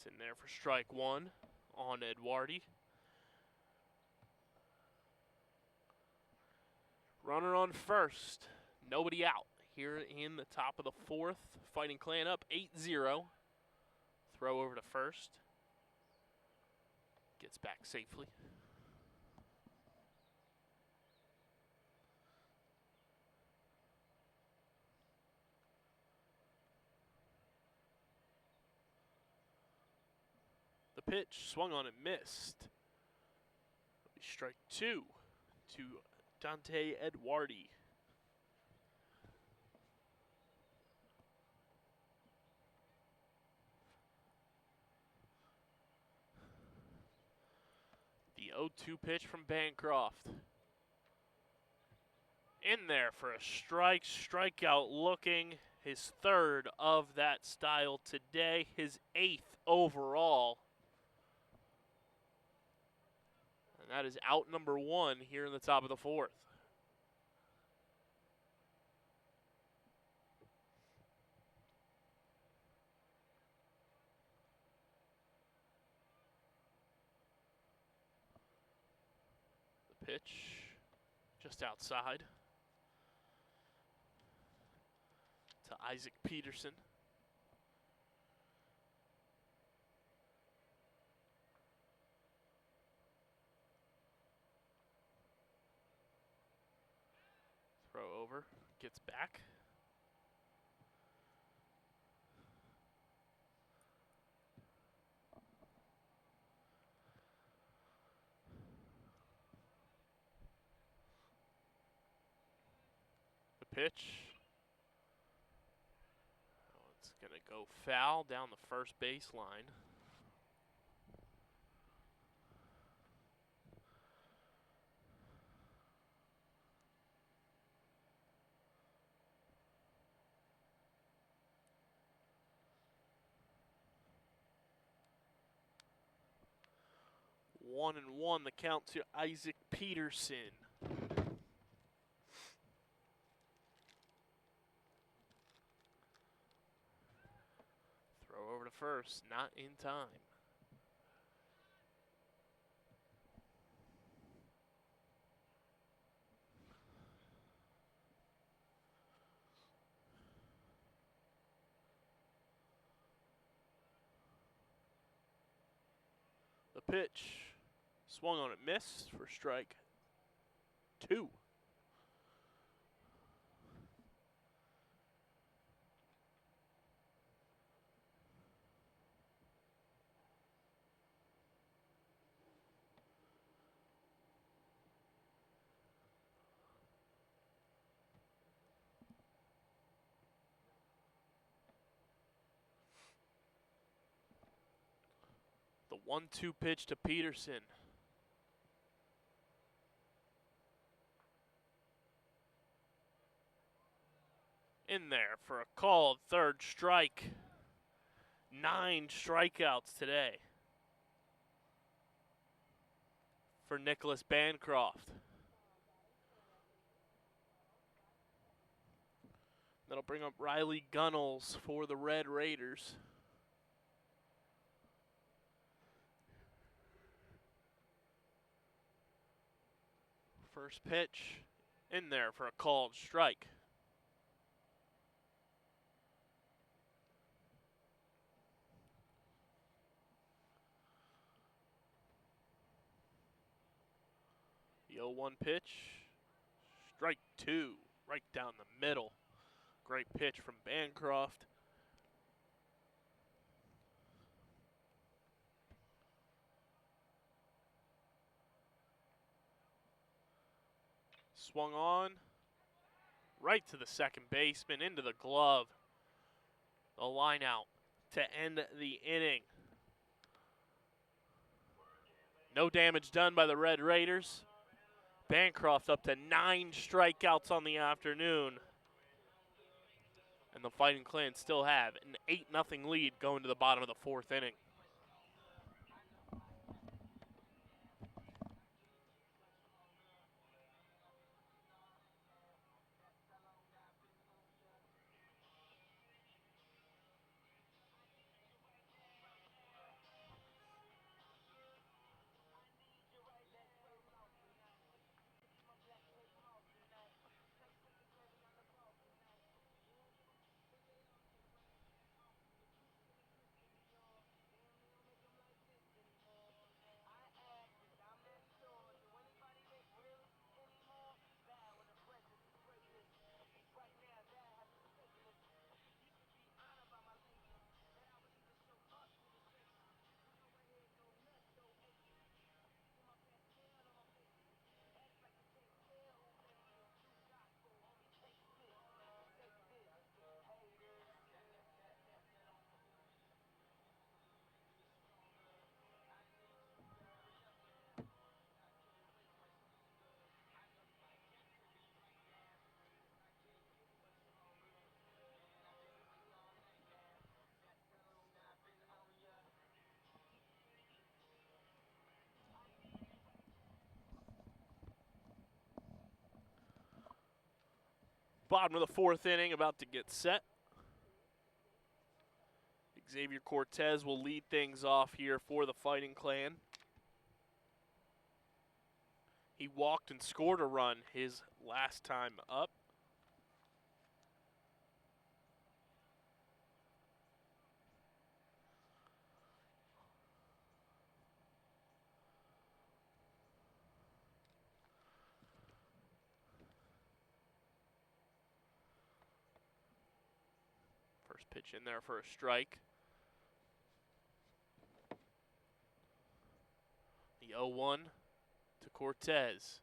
It's in there for strike 1 on Eduardi. Runner on first. Nobody out here in the top of the fourth. Fighting Clan up 8-0. Throw over to first. Gets back safely. The pitch swung on and missed. It'll be strike 2 to Dante Eduardi. The 0-2 pitch from Bancroft. In there for a strike, strikeout looking. His 3rd of that style today, his 8th overall. And that is out number 1 here in the top of the 4th. The pitch just outside to Isaac Peterson. Throw over, gets back. The pitch. Oh, it's going to go foul down the first baseline. One and one, the count to Isaac Peterson. Throw over to first, not in time. The pitch, swung on it, missed for strike 2. The 1-2 pitch to Peterson. In there for a called third strike. 9 strikeouts today for Nicholas Bancroft. That'll bring up Riley Gunnels for the Red Raiders. First pitch in there for a called strike. The 0-1 pitch, strike 2, right down the middle. Great pitch from Bancroft. Swung on, right to the second baseman, into the glove. The line out to end the inning. No damage done by the Red Raiders. Bancroft up to 9 strikeouts on the afternoon. And the Fighting Clans still have an 8-0 lead going to the bottom of the 4th inning. Bottom of the fourth inning, about to get set. Xavier Cortez will lead things off here for the Fighting Clan. He walked and scored a run his last time up. First pitch in there for a strike. The 0-1 to Cortez.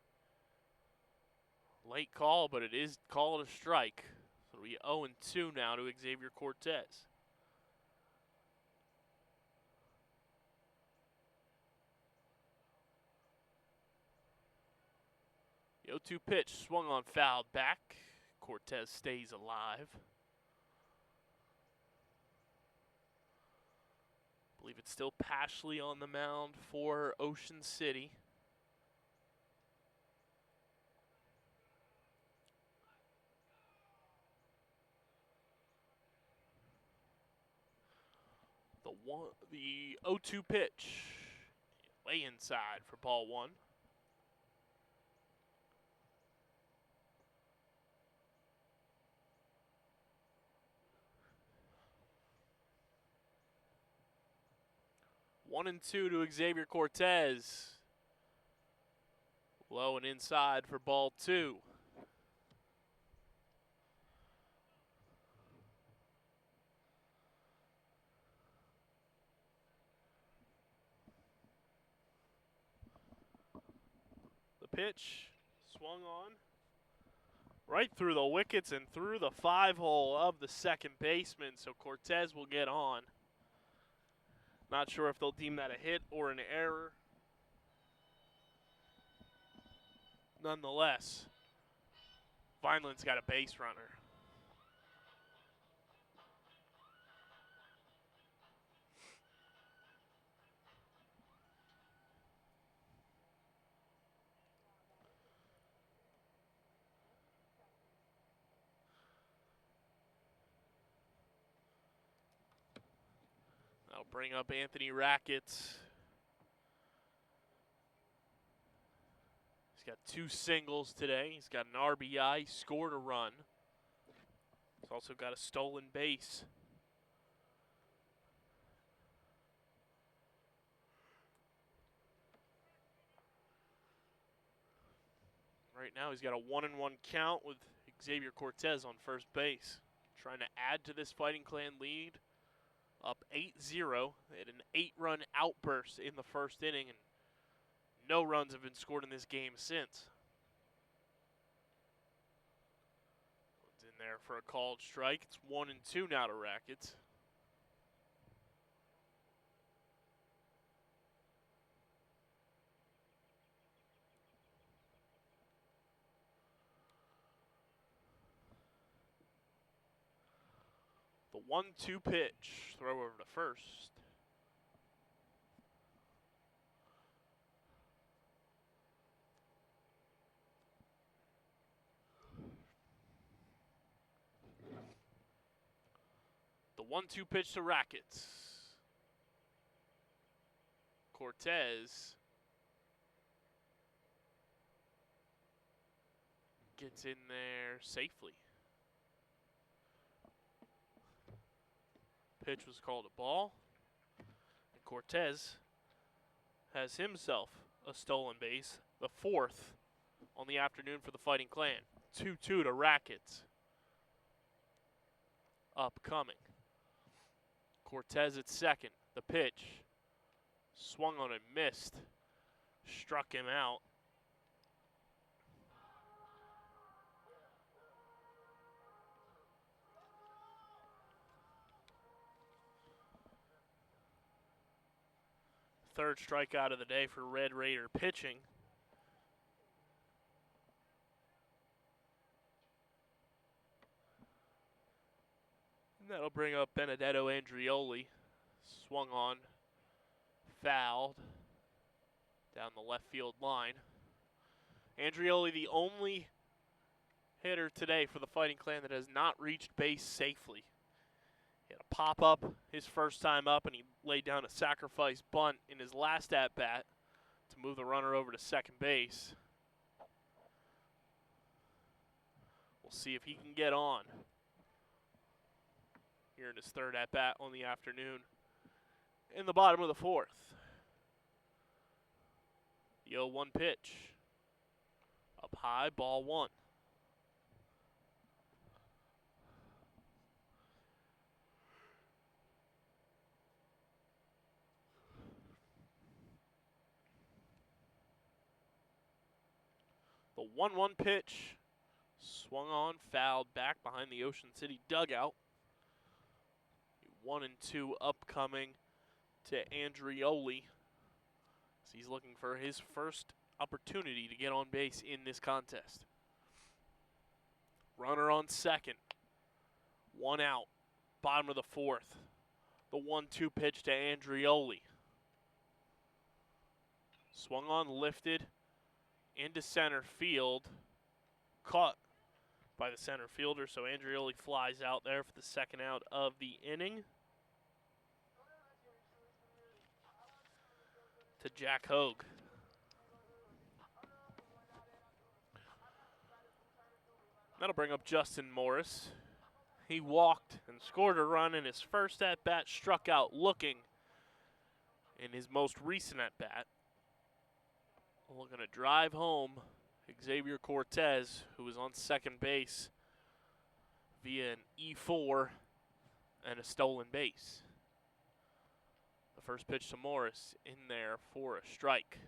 Late call, but it is called a strike. So we 0-2 now to Xavier Cortez. The 0-2 pitch swung on, fouled back. Cortez stays alive. I believe it's still Pashley on the mound for Ocean City. The 0-2 pitch, way inside for ball one. One and two to Xavier Cortez. Low and inside for ball two. The pitch swung on right through the wickets and through the 5-hole of the second baseman, so Cortez will get on. Not sure if they'll deem that a hit or an error. Nonetheless, Vineland's got a base runner. That'll bring up Anthony Rackets. He's got 2 singles today. He's got an RBI. He scored a run. He's also got a stolen base. Right now he's got a 1-1 count with Xavier Cortez on first base. Trying to add to this Fighting Clan lead. Up 8-0. They had an 8-run outburst in the first inning, and no runs have been scored in this game since. One's in there for a called strike. It's 1-2 now to Rackets. The 1-2 pitch. Throw over to first. The 1-2 pitch to Rackets. Cortez gets in there safely. Pitch was called a ball. And Cortez has himself a stolen base, the 4th on the afternoon for the Fighting Clan. 2-2 to Rackets. Upcoming. Cortez at second. The pitch swung on and missed. Struck him out. Third strikeout of the day for Red Raider pitching. And that'll bring up Benedetto Andrioli. Swung on, fouled down the left field line. Andrioli, the only hitter today for the Fighting Clan that has not reached base safely. He had a pop-up his first time up, and he laid down a sacrifice bunt in his last at-bat to move the runner over to second base. We'll see if he can get on here in his third at-bat on the afternoon in the bottom of the fourth. The 0-1 pitch. Up high, ball one. The 1-1 pitch swung on, fouled back behind the Ocean City dugout. 1-2 upcoming to Andrioli. So he's looking for his first opportunity to get on base in this contest. Runner on second. One out. Bottom of the fourth. The 1-2 pitch to Andrioli. Swung on, lifted into center field. Caught by the center fielder, so Andrioli flies out there for the second out of the inning. To Jack Hogue. That'll bring up Justin Morris. He walked and scored a run in his first at-bat, struck out looking in his most recent at-bat. Looking to drive home Xavier Cortez, who was on second base via an E4 and a stolen base. The first pitch to Morris in there for a strike.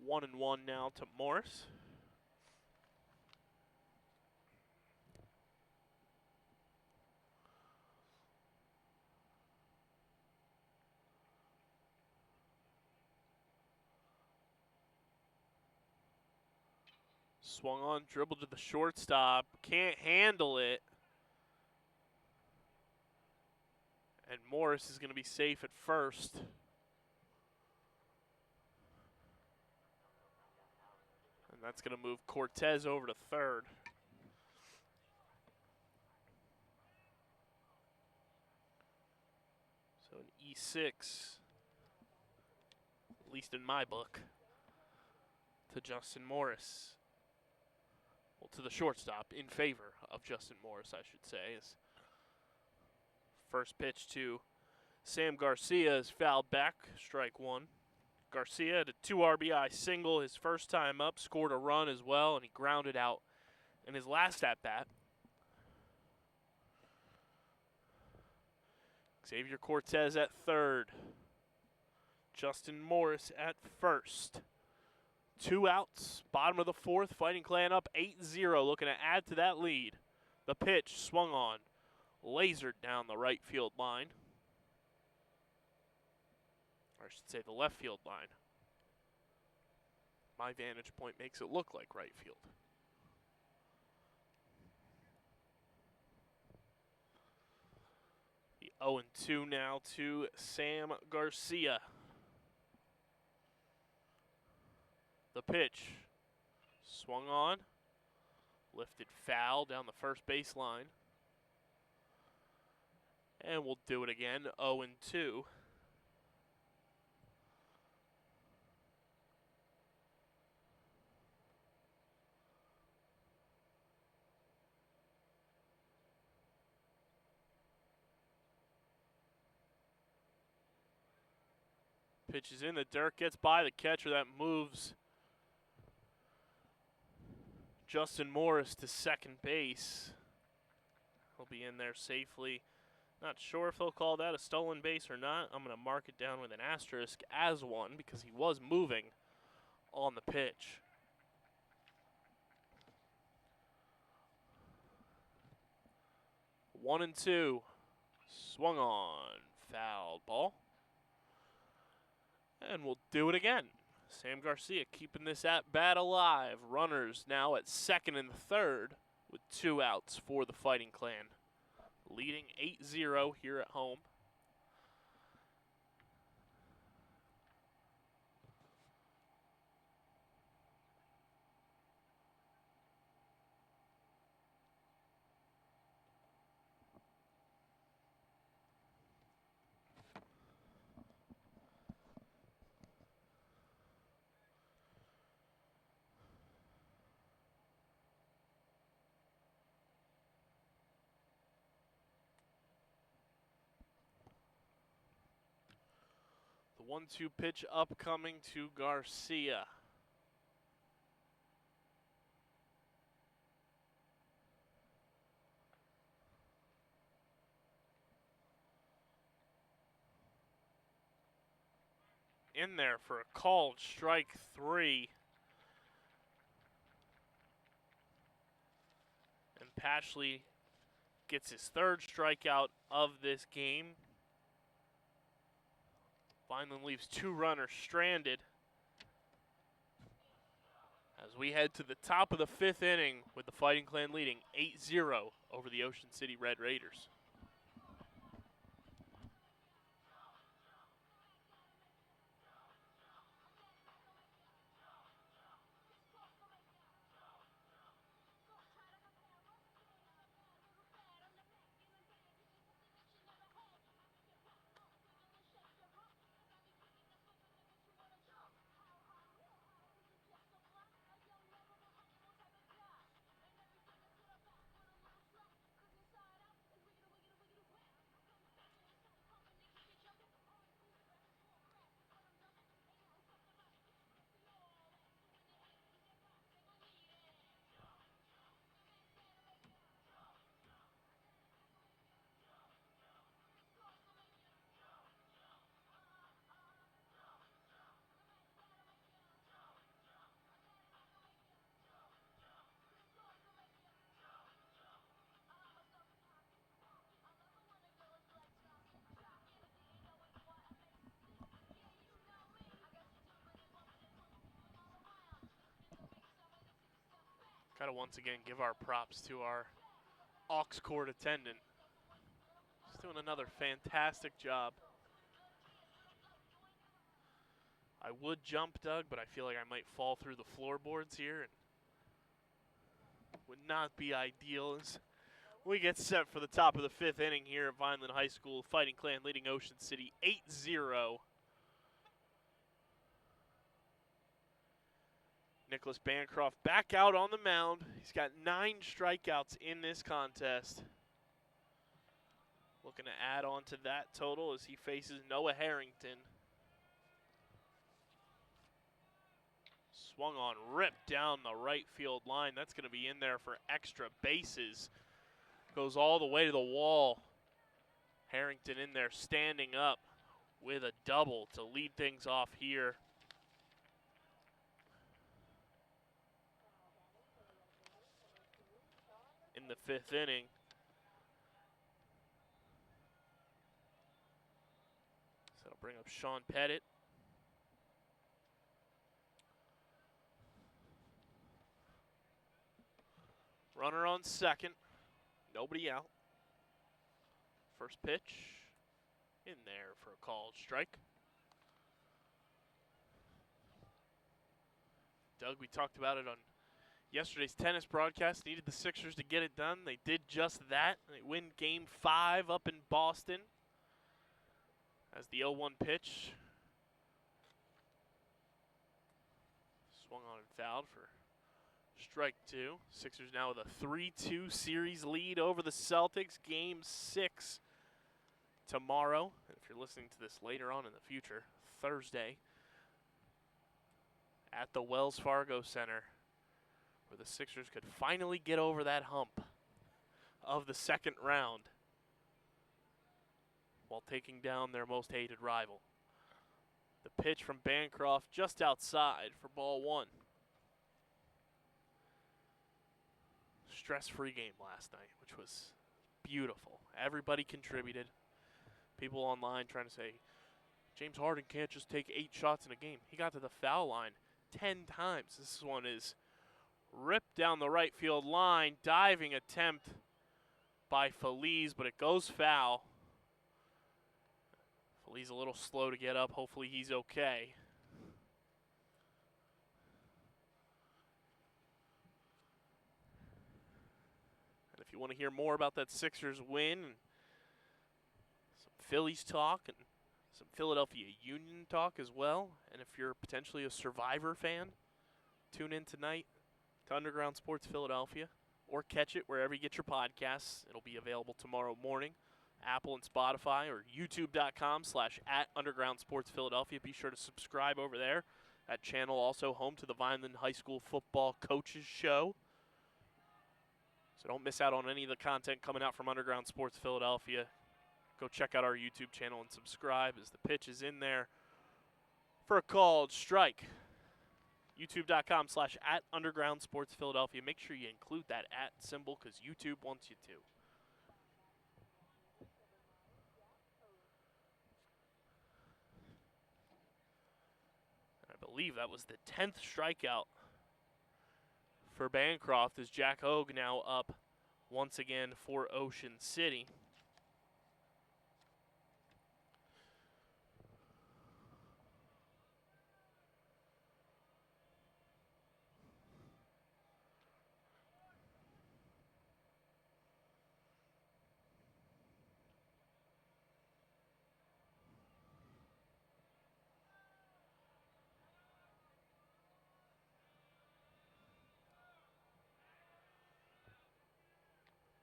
One and one now to Morris. Swung on, dribbled to the shortstop. Can't handle it. And Morris is going to be safe at first. And that's going to move Cortez over to third. So an E6, at least in my book, to Justin Morris. Well, to the shortstop, in favor of Justin Morris, I should say. His first pitch to Sam Garcia is fouled back, strike one. Garcia had a 2 RBI single his first time up, scored a run as well, and he grounded out in his last at-bat. Xavier Cortez at third. Justin Morris at first. 2 outs, bottom of the fourth, Fighting Clan up 8-0, looking to add to that lead. The pitch swung on, lasered down the right field line. Or I should say the left field line. My vantage point makes it look like right field. The 0-2 now to Sam Garcia. The pitch swung on, lifted foul down the first base line. And we'll do it again, 0-2. Pitch is in the dirt, gets by the catcher, that moves Justin Morris to second base. He'll be in there safely. Not sure if they'll call that a stolen base or not. I'm going to mark it down with an asterisk as one because he was moving on the pitch. One and two. Swung on. Foul ball. And we'll do it again. Sam Garcia keeping this at bat alive. Runners now at second and third with 2 outs for the Fighting Clan. Leading 8-0 here at home. The 1-2 pitch upcoming to Garcia. In there for a called strike 3. And Pashley gets his 3rd strikeout of this game. Vineland leaves 2 runners stranded as we head to the top of the 5th inning with the Fighting Clan leading 8-0 over the Ocean City Red Raiders. Gotta once again give our props to our aux court attendant. He's doing another fantastic job. I would jump, Doug, but I feel like I might fall through the floorboards here and would not be ideal as we get set for the top of the 5th inning here at Vineland High School. Fighting Clan leading Ocean City 8-0. Nicholas Bancroft back out on the mound. He's got 9 strikeouts in this contest. Looking to add on to that total as he faces Noah Harrington. Swung on, ripped down the right field line. That's going to be in there for extra bases. Goes all the way to the wall. Harrington in there standing up with a double to lead things off here. In the 5th inning. So that'll bring up Sean Pettit. Runner on second. Nobody out. First pitch in there for a called strike. Doug, we talked about it on yesterday's tennis broadcast. Needed the Sixers to get it done. They did just that. They win Game 5 up in Boston. As the 0-1 pitch. Swung on and fouled for strike 2. Sixers now with a 3-2 series lead over the Celtics. Game 6 tomorrow. And if you're listening to this later on in the future, Thursday, at the Wells Fargo Center, where the Sixers could finally get over that hump of the 2nd round while taking down their most hated rival. The pitch from Bancroft just outside for ball 1. Stress-free game last night, which was beautiful. Everybody contributed. People online trying to say James Harden can't just take 8 shots in a game. He got to the foul line 10 times. This one is ripped down the right field line. Diving attempt by Feliz, but it goes foul. Feliz a little slow to get up. Hopefully he's okay. And if you want to hear more about that Sixers win, and some Phillies talk, and some Philadelphia Union talk as well, and if you're potentially a Survivor fan, tune in tonight to Underground Sports Philadelphia, or catch it wherever you get your podcasts. It'll be available tomorrow morning, Apple and Spotify, or youtube.com/@Underground Sports Philadelphia. Be sure to subscribe over there. That channel also home to the Vineland High School Football Coaches Show. So don't miss out on any of the content coming out from Underground Sports Philadelphia. Go check out our YouTube channel and subscribe as the pitch is in there for a called strike. youtube.com/@Underground Sports Philadelphia. Make sure you include that @ symbol because YouTube wants you to. I believe that was the 10th strikeout for Bancroft as Jack Hogue now up once again for Ocean City.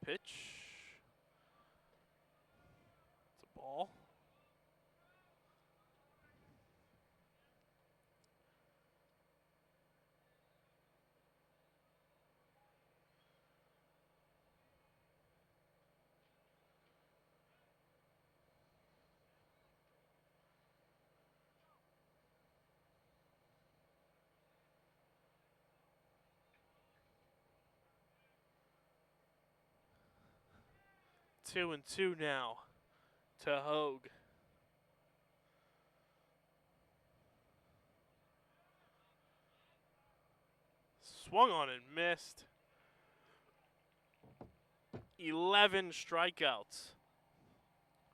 Pitch. It's a ball. Two and two now to Hogue. Swung on and missed. 11 strikeouts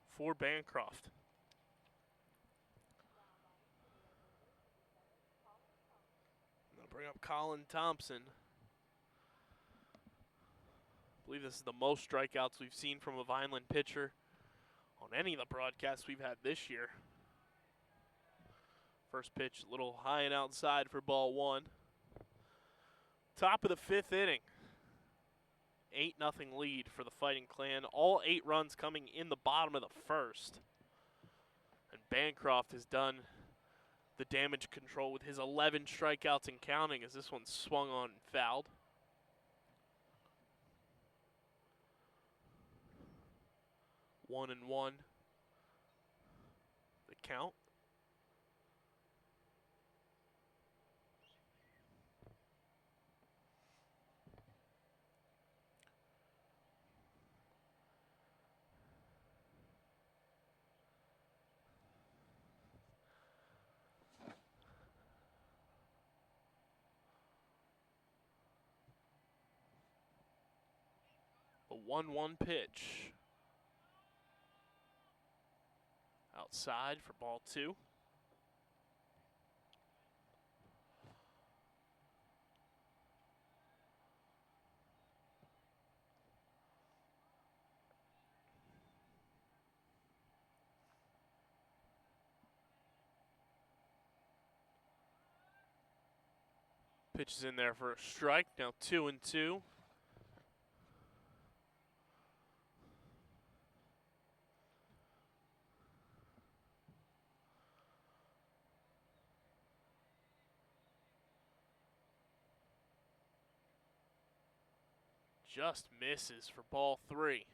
for Bancroft. I'm going to bring up Colin Thompson. I believe this is the most strikeouts we've seen from a Vineland pitcher on any of the broadcasts we've had this year. First pitch, a little high and outside for ball 1. Top of the 5th inning. 8-0 lead for the Fighting Clan. All 8 runs coming in the bottom of the 1st. And Bancroft has done the damage control with his 11 strikeouts and counting as this one swung on and fouled. 1-1. The count. A 1-1 pitch. Outside for ball 2. Pitch is in there for a strike. Now 2-2. Just misses for ball 3.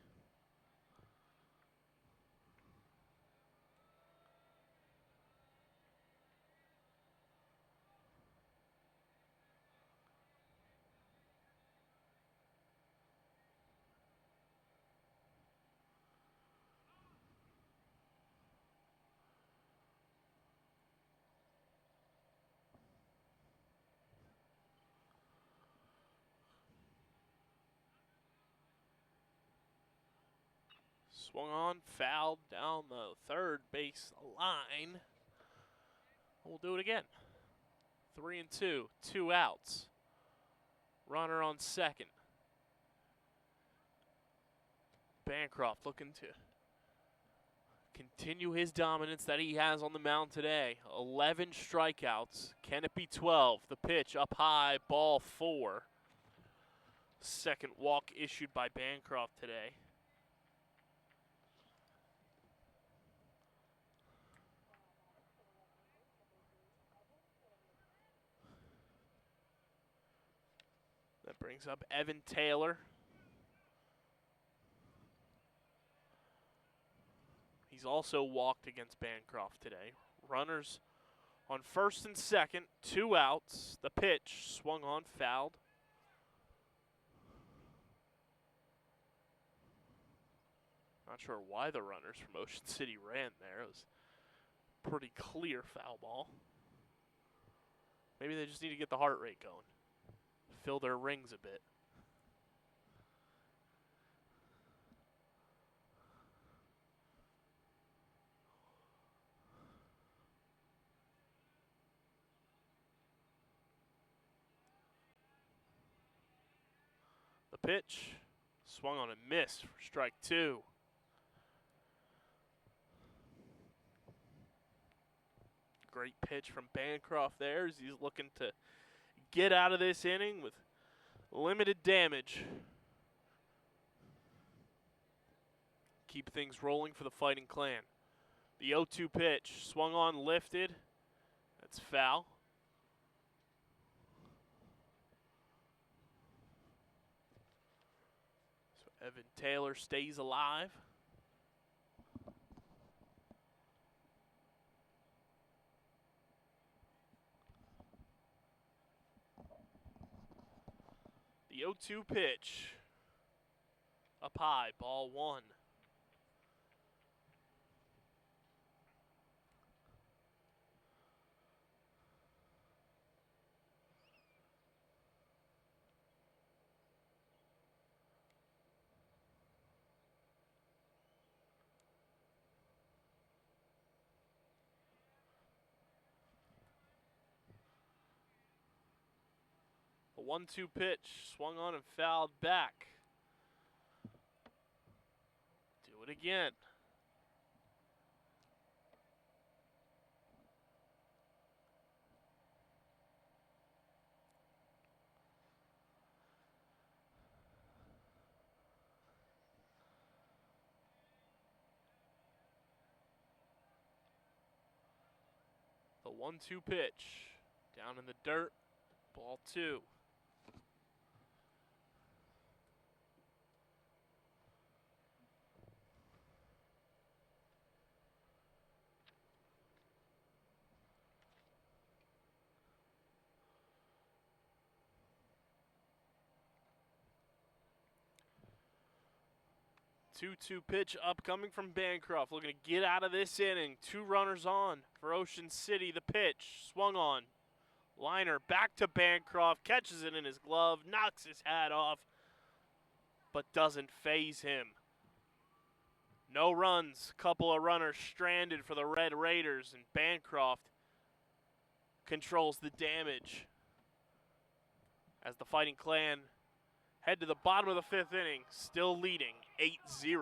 Swung on, fouled down the third base line. We'll do it again. 3-2, 2 outs. Runner on second. Bancroft looking to continue his dominance that he has on the mound today. 11 strikeouts. Can it be 12? The pitch up high, ball 4. Second walk issued by Bancroft today. That brings up Evan Taylor. He's also walked against Bancroft today. Runners on first and second, 2 outs. The pitch swung on, fouled. Not sure why the runners from Ocean City ran there. It was a pretty clear foul ball. Maybe they just need to get the heart rate going. Fill their rings a bit. The pitch swung on and missed for strike 2. Great pitch from Bancroft there as he's looking to get out of this inning with limited damage. Keep things rolling for the Fighting Clan. The 0-2 pitch swung on, lifted. That's foul. So Evan Taylor stays alive. The 0-2 pitch. Up high, ball 1. The 1-2 pitch swung on and fouled back. Do it again. The 1-2 pitch down in the dirt, ball 2. Two-two pitch upcoming from Bancroft, looking to get out of this inning. 2 runners on for Ocean City. The pitch swung on. Liner back to Bancroft, catches it in his glove, knocks his hat off, but doesn't phase him. No runs, couple of runners stranded for the Red Raiders, and Bancroft controls the damage as the Fighting Clan head to the bottom of the 5th inning, still leading 8-0.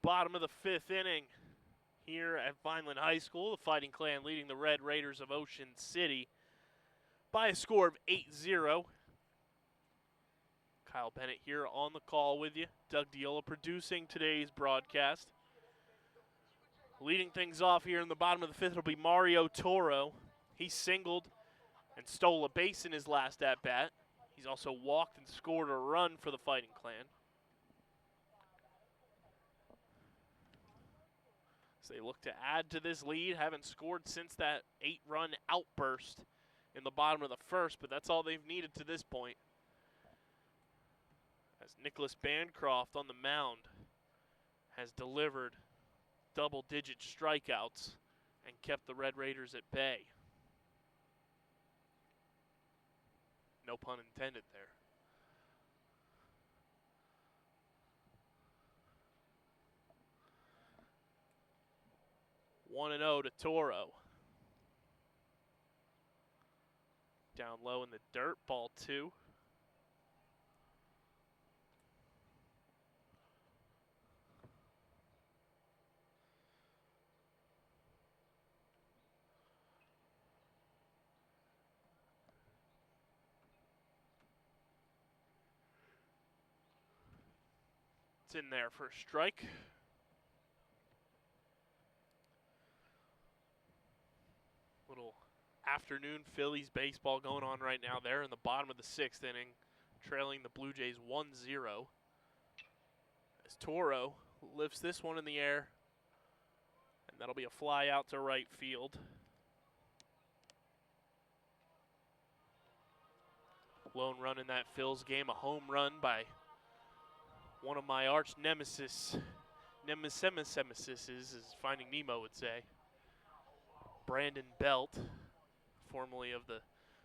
Bottom of the 5th inning here at Vineland High School. The Fighting Clan leading the Red Raiders of Ocean City by a score of 8-0. Kyle Bennett here on the call with you. Doug Diola producing today's broadcast. Leading things off here in the bottom of the 5th will be Mario Toro. He singled and stole a base in his last at-bat. He's also walked and scored a run for the Fighting Clan. So they look to add to this lead. Haven't scored since that 8-run outburst in the bottom of the 1st, but that's all they've needed to this point. As Nicholas Bancroft on the mound has delivered double-digit strikeouts and kept the Red Raiders at bay. No pun intended there. 1-0 to Toro. Down low in the dirt, ball 2. It's in there for a strike. Little afternoon Phillies baseball going on right now there in the bottom of the 6th inning, trailing the Blue Jays 1-0. As Toro lifts this one in the air, and that'll be a fly out to right field. Lone run in that Phil's game, a home run by one of my arch nemesis, as Finding Nemo would say, Brandon Belt, formerly of the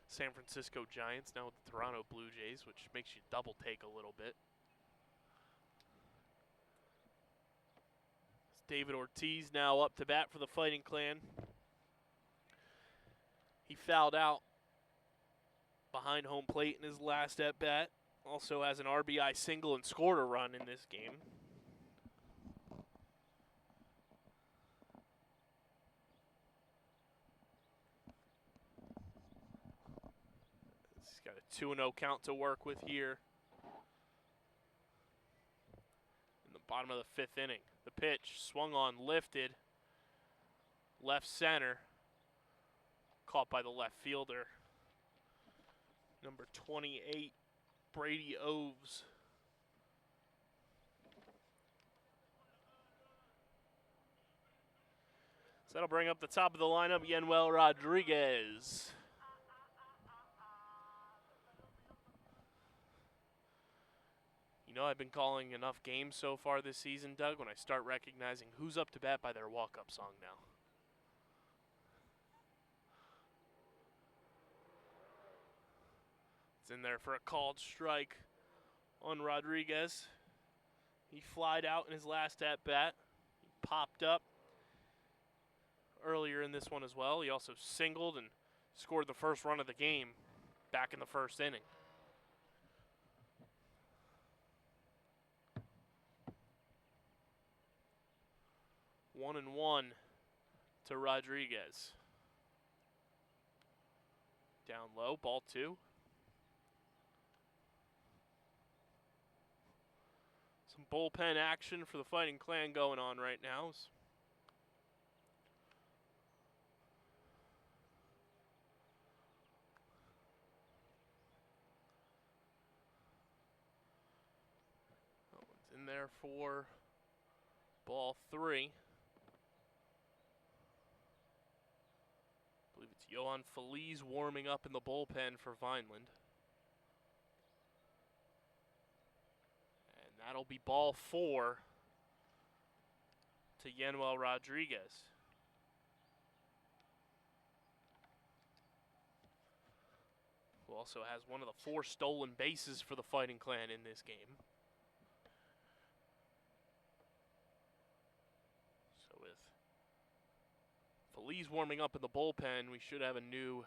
San Francisco Giants, now with the Toronto Blue Jays, which makes you double take a little bit. It's David Ortiz now up to bat for the Fighting Clan. He fouled out behind home plate in his last at-bat. Also has an RBI single and scored a run in this game. He's got a 2-0 count to work with here in the bottom of the 5th inning. The pitch swung on, lifted, left center, caught by the left fielder, number 28, Brady Oves. So that'll bring up the top of the lineup, Yenuel Rodriguez. You know, I've been calling enough games so far this season, Doug, when I start recognizing who's up to bat by their walk-up song now. It's in there for a called strike on Rodriguez. He flied out in his last at-bat. He popped up earlier in this one as well. He also singled and scored the first run of the game back in the 1st inning. One and one to Rodriguez. Down low, ball 2. Some bullpen action for the Fighting Clan going on right now. That one's in there for ball 3. I believe it's Yohan Feliz warming up in the bullpen for Vineland. And that'll be ball 4 to Yenuel Rodriguez. Who also has one of the 4 stolen bases for the Fighting Clan in this game. Feliz warming up in the bullpen, we should have a new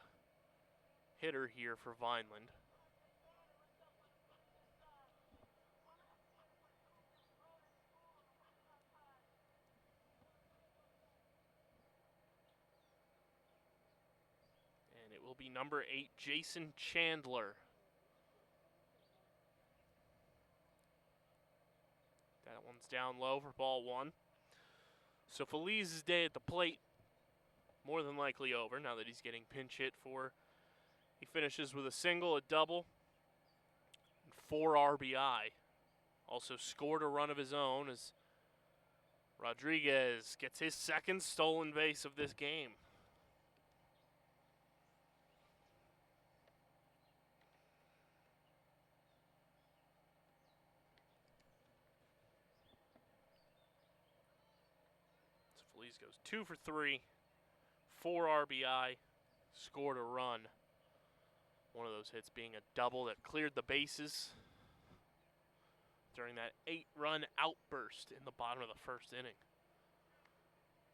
hitter here for Vineland. will be number 8, Jason Chandler. That one's down low for ball 1. So Feliz's day at the plate more than likely over now that he's getting pinch hit for. He finishes with a single, a double, and 4 RBI. Also scored a run of his own as Rodriguez gets his second stolen base of this game. So Feliz goes 2 for 3, 4 RBI, scored a run. One of those hits being a double that cleared the bases during that 8-run outburst in the bottom of the first inning.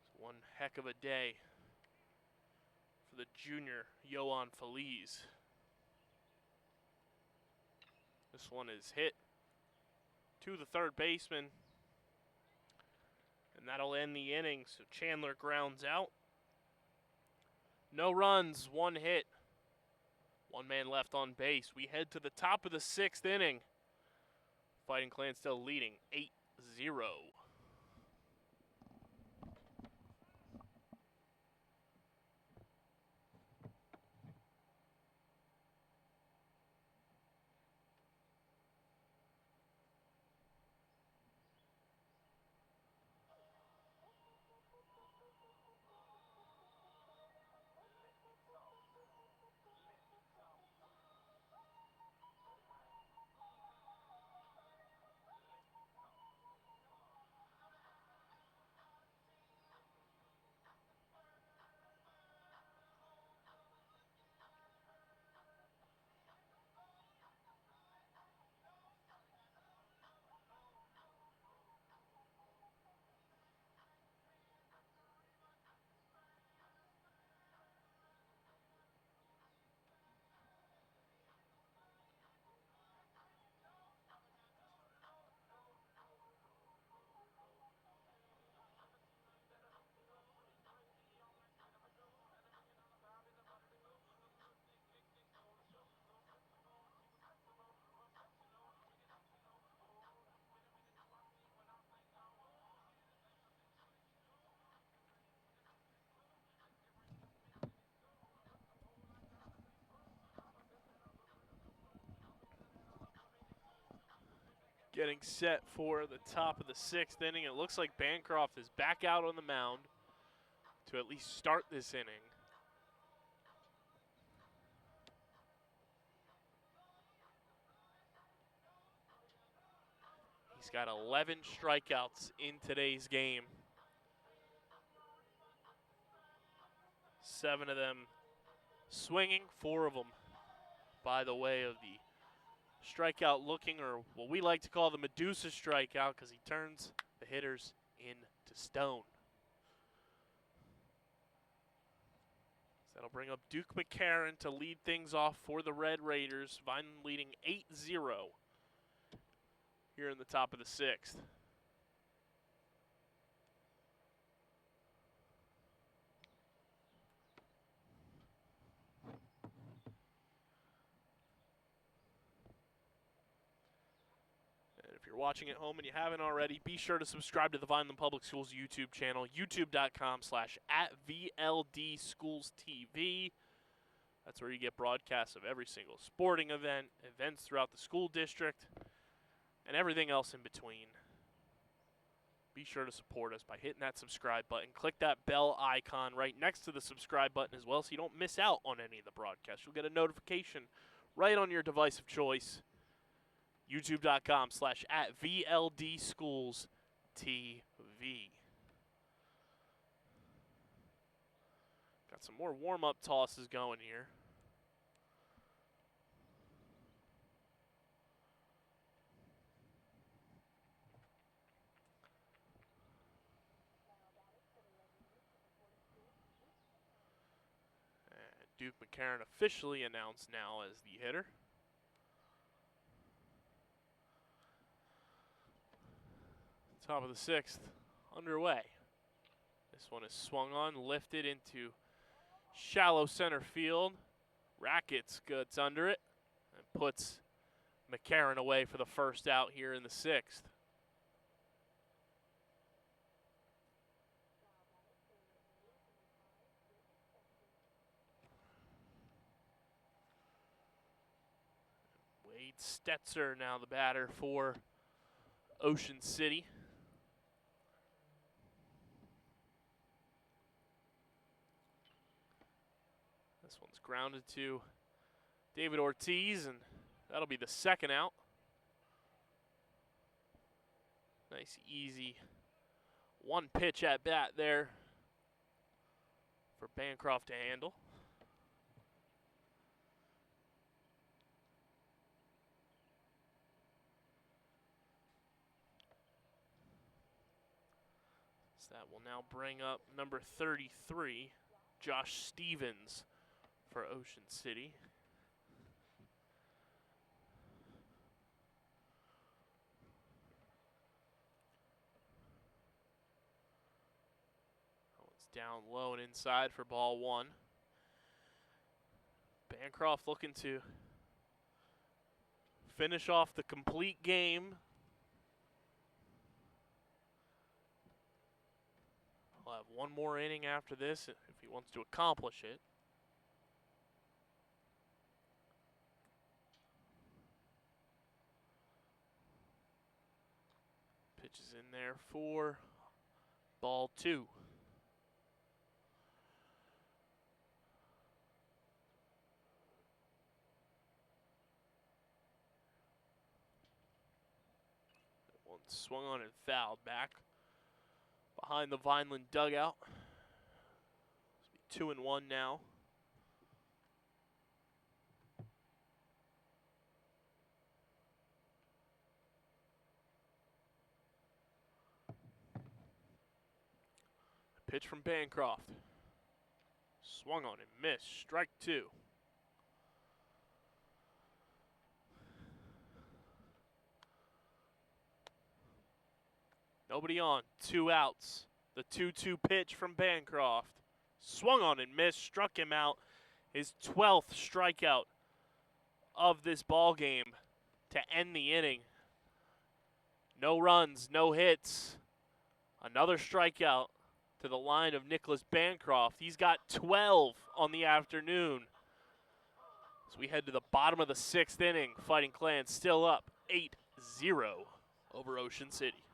It's one heck of a day for the junior Yohan Feliz. This one is hit to the third baseman, and that'll end the inning. So Chandler grounds out. No runs, 1 hit. 1 man left on base. We head to the top of the 6th inning. Fighting Clan still leading 8-0. Getting set for the top of the 6th inning. It looks like Bancroft is back out on the mound to at least start this inning. He's got 11 strikeouts in today's game. 7 of them swinging, 4 of them by the way of the strikeout looking, or what we like to call the Medusa strikeout, because he turns the hitters into stone. So that'll bring up Duke McCarron to lead things off for the Red Raiders. Vineland leading 8-0 here in the top of the 6th. If you're watching at home and you haven't already, be sure to subscribe to the Vineland Public Schools YouTube channel, youtube.com/@VLDSchoolsTV. That's where you get broadcasts of every single sporting event, events throughout the school district, and everything else in between. Be sure to support us by hitting that subscribe button. Click that bell icon right next to the subscribe button as well so you don't miss out on any of the broadcasts. You'll get a notification right on your device of choice. youtube.com/@VLDSchoolsTV. Got some more warm-up tosses going here. And Duke McCarron officially announced now as the hitter. Top of the 6th underway. This one is swung on, lifted into shallow center field. Rackets gets under it and puts McCarron away for the first out here in the 6th. Wade Stetzer now the batter for Ocean City. This one's grounded to David Ortiz, and that'll be the second out. Nice, easy one pitch at bat there for Bancroft to handle. So that will now bring up number 33, Josh Stevens for Ocean City. That one's down low and inside for ball 1. Bancroft looking to finish off the complete game. He'll have one more inning after this if he wants to accomplish it. Pitch is in there for ball 2. One swung on and fouled back behind the Vineland dugout. 2-1 now. Pitch from Bancroft. Swung on and missed. Strike 2. Nobody on. 2 outs. The 2-2 pitch from Bancroft. Swung on and missed. Struck him out. His 12th strikeout of this ball game to end the inning. No runs, no hits. Another strikeout to the line of Nicholas Bancroft. He's got 12 on the afternoon. As we head to the bottom of the 6th inning, Fighting Clans still up 8-0 over Ocean City.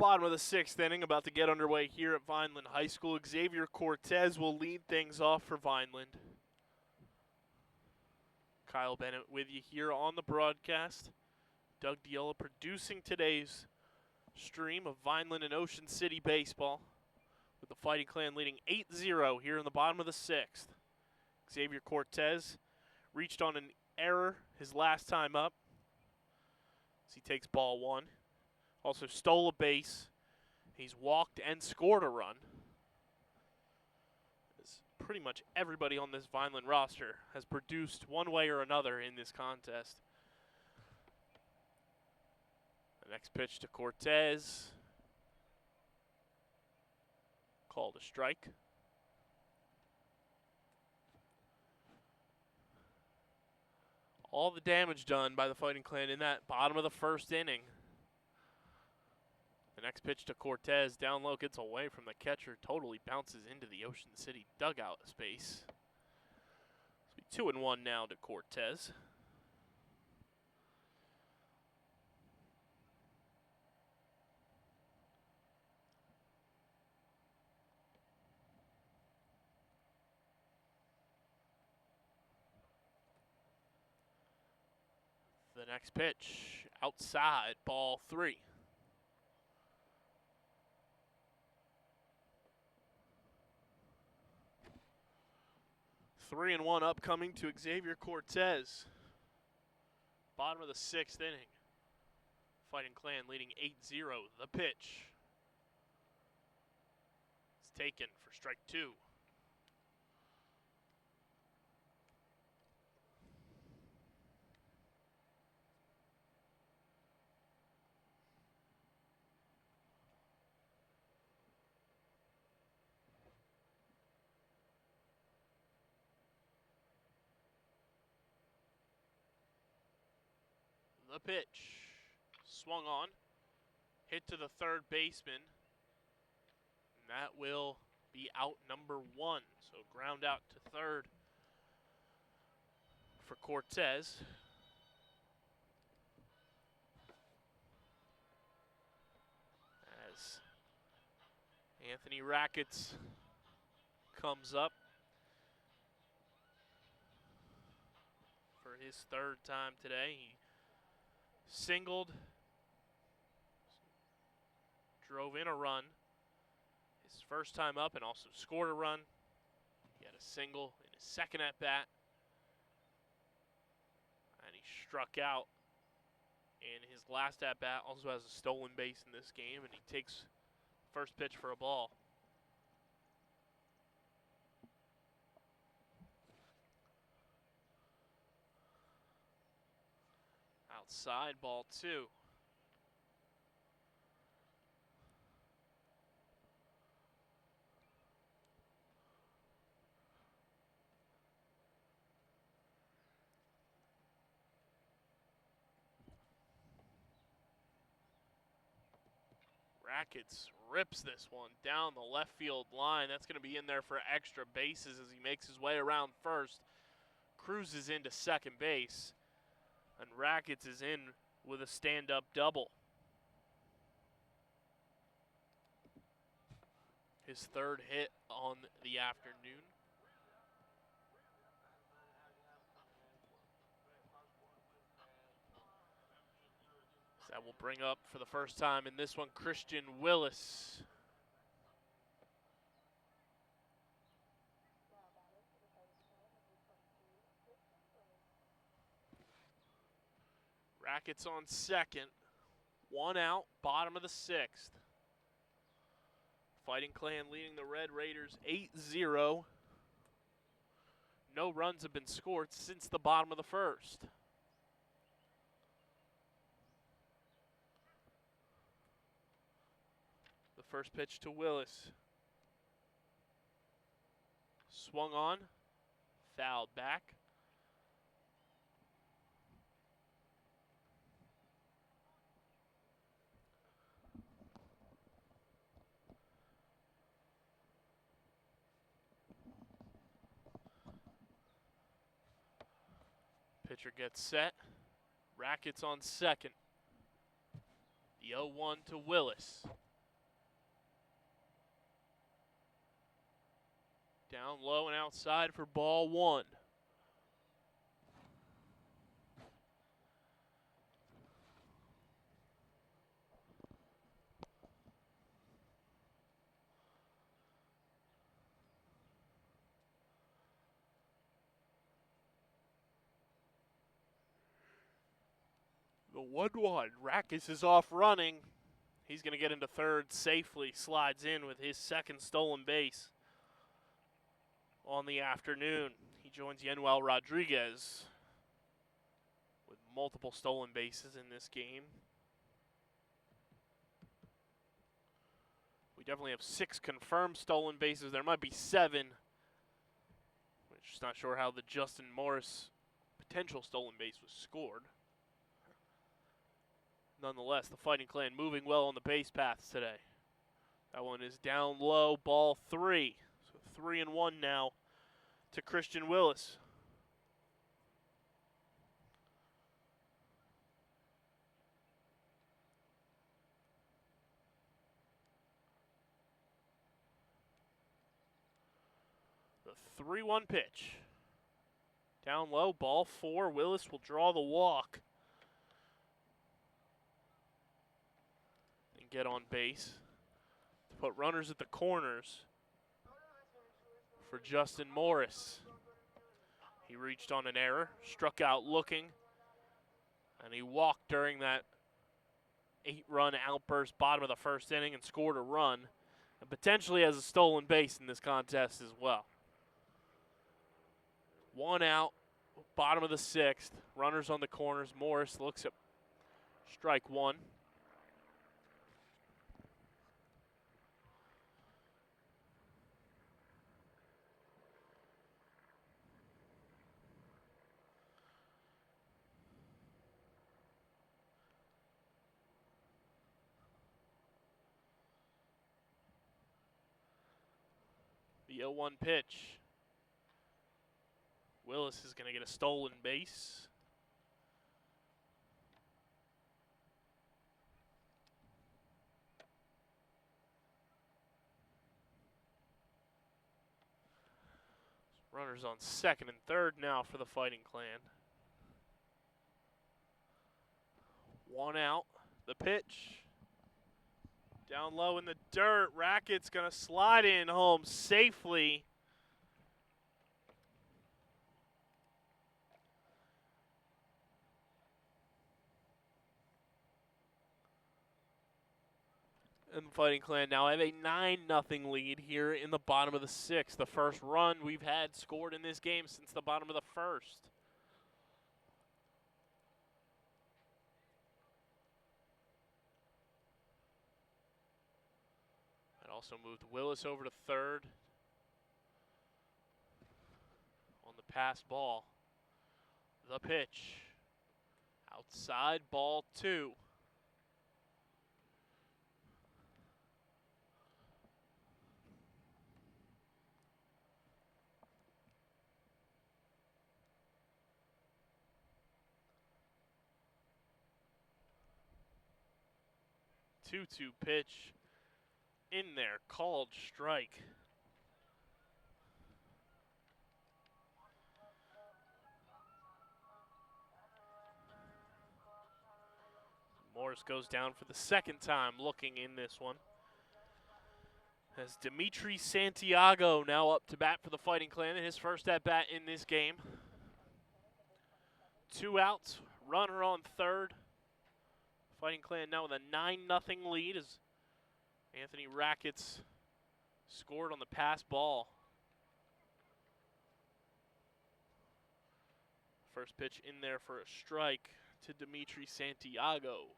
Bottom of the 6th inning, about to get underway here at Vineland High School. Xavier Cortez will lead things off for Vineland. Kyle Bennett with you here on the broadcast. Doug Diola producing today's stream of Vineland and Ocean City baseball, with the Fighting Clan leading 8-0 here in the bottom of the 6th. Xavier Cortez reached on an error his last time up as he takes ball 1. Also stole a base. He's walked and scored a run. As pretty much everybody on this Vineland roster has produced one way or another in this contest. The next pitch to Cortez. Called a strike. All the damage done by the Fighting Clan in that bottom of the 1st inning. The next pitch to Cortez, down low, gets away from the catcher, totally bounces into the Ocean City dugout space. So 2-1 now to Cortez. The next pitch, outside, ball 3. 3-1 upcoming to Xavier Cortez. Bottom of the 6th inning. Fighting Clan leading 8-0. The pitch. It's taken for strike 2. The pitch, swung on, hit to the 3rd baseman, and that will be out number 1. So ground out to 3rd for Cortez. As Anthony Rackets comes up for his 3rd time today. He singled, drove in a run his 1st time up, and also scored a run. He had a single in his 2nd at-bat, and he struck out in his last at-bat. Also has a stolen base in this game, and he takes first pitch for a ball. Outside, ball 2. Rackets rips this one down the left field line. That's going to be in there for extra bases as he makes his way around first. Cruises into second base. And Rackets is in with a stand-up double. His 3rd hit on the afternoon. So that will bring up for the first time in this one Christian Willis. Rackets on 2nd. 1 out, bottom of the 6th. Fighting Clan leading the Red Raiders 8-0. No runs have been scored since the bottom of the 1st. The first pitch to Willis. Swung on, fouled back. Pitcher gets set. Rackets on 2nd. The 0-1 to Willis. Down low and outside for ball one. The 1-1. Rackus is off running. He's going to get into third safely. Slides in with his second stolen base on the afternoon. He joins Yenuel Rodriguez with multiple stolen bases in this game. We definitely have 6 confirmed stolen bases. There might be 7. We're just not sure how the Justin Morris potential stolen base was scored. Nonetheless, the Fighting Clan moving well on the base paths today. That one is down low, ball 3. So 3-1 now to Christian Willis. The 3-1 pitch. Down low, ball 4. Willis will draw the walk and get on base to put runners at the corners for Justin Morris. He reached on an error, struck out looking, and he walked during that 8-run outburst bottom of the first inning and scored a run, and potentially has a stolen base in this contest as well. 1 out, bottom of the 6th, runners on the corners. Morris looks at strike 1. The 0-1 pitch. Willis is going to get a stolen base. Runners on second and third now for the Fighting Clan. 1 out. The pitch. Down low in the dirt. Rackett's going to slide in home safely. And the Fighting Clan now have a 9-0 lead here in the bottom of the 6th. The first run we've had scored in this game since the bottom of the 1st. That also moved Willis over to third on the pass ball. The pitch. Outside, ball 2. Two-two pitch in there, called strike. Morris goes down for the second time looking in this one. As Dimitri Santiago now up to bat for the Fighting Clan in his first at-bat in this game. 2 outs, runner on third. Fighting Clan now with a 9-0 lead as Anthony Rackett's scored on the pass ball. First pitch in there for a strike to Dimitri Santiago.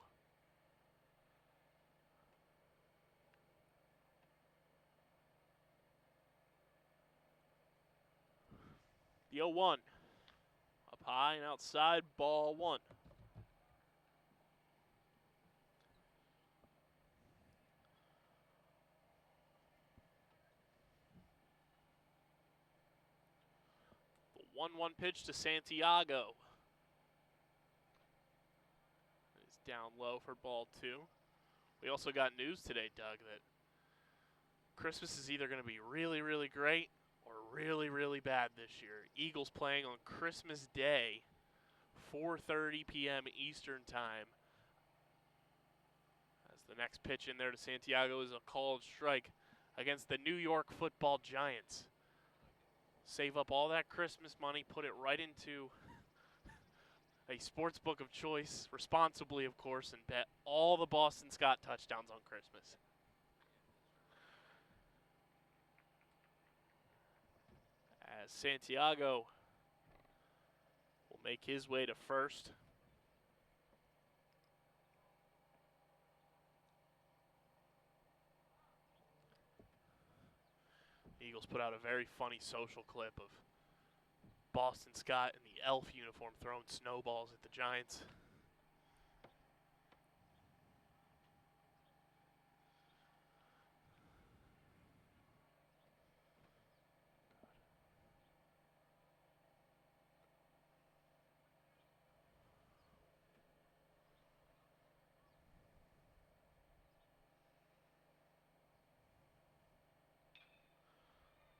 The 0-1. Up high and outside, ball 1. The 1-1 pitch to Santiago. He's down low for ball 2. We also got news today, Doug, that Christmas is either going to be really, really great or really, really bad this year. Eagles playing on Christmas Day, 4:30 p.m. Eastern Time. As the next pitch in there to Santiago is a called strike against the New York Football Giants. Save up all that Christmas money, put it right into a sports book of choice, responsibly, of course, and bet all the Boston Scott touchdowns on Christmas. As Santiago will make his way to first. Eagles put out a very funny social clip of Boston Scott in the elf uniform throwing snowballs at the Giants.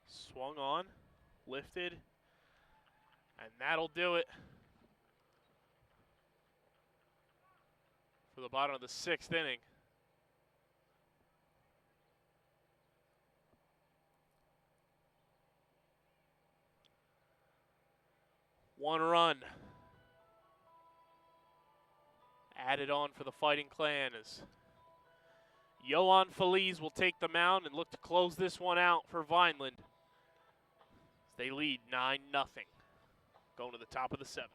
Swung on, lifted, and that'll do it for the bottom of the 6th inning. One run added on for the Fighting Clan as Yohan Feliz will take the mound and look to close this one out for Vineland. They lead 9-0 going to the top of the 7th.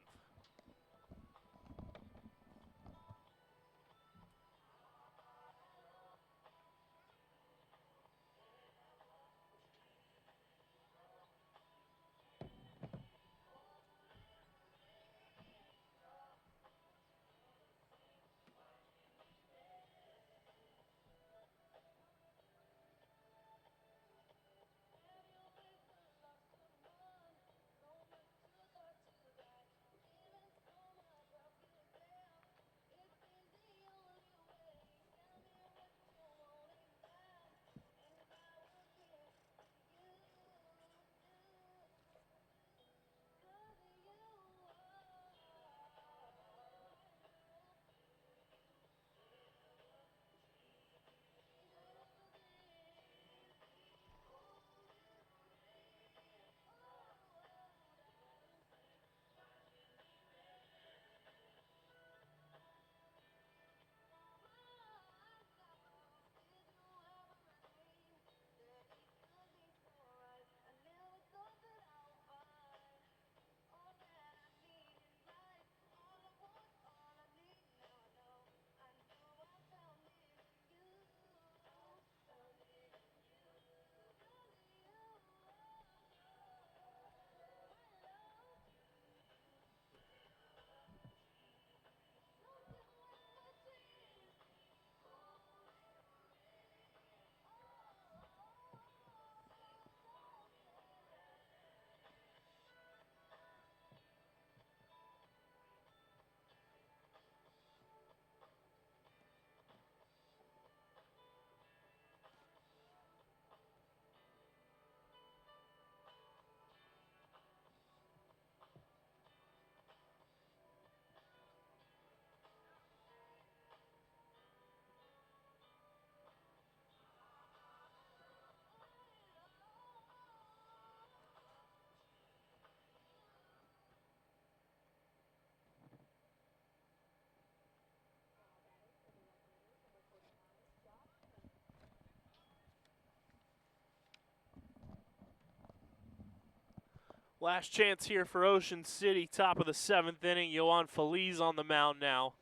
Last chance here for Ocean City, top of the 7th inning. Yohan Feliz on the mound now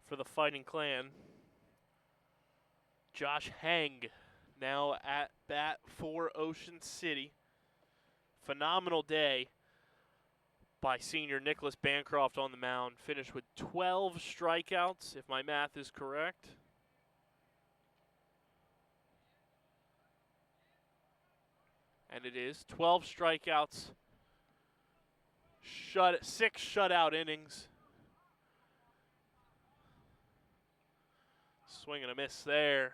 for the Fighting Clan. Josh Heng now at bat for Ocean City. Phenomenal day by senior Nicholas Bancroft on the mound. Finished with 12 strikeouts, if my math is correct. And it is 12 strikeouts, 6 shutout innings. Swing and a miss there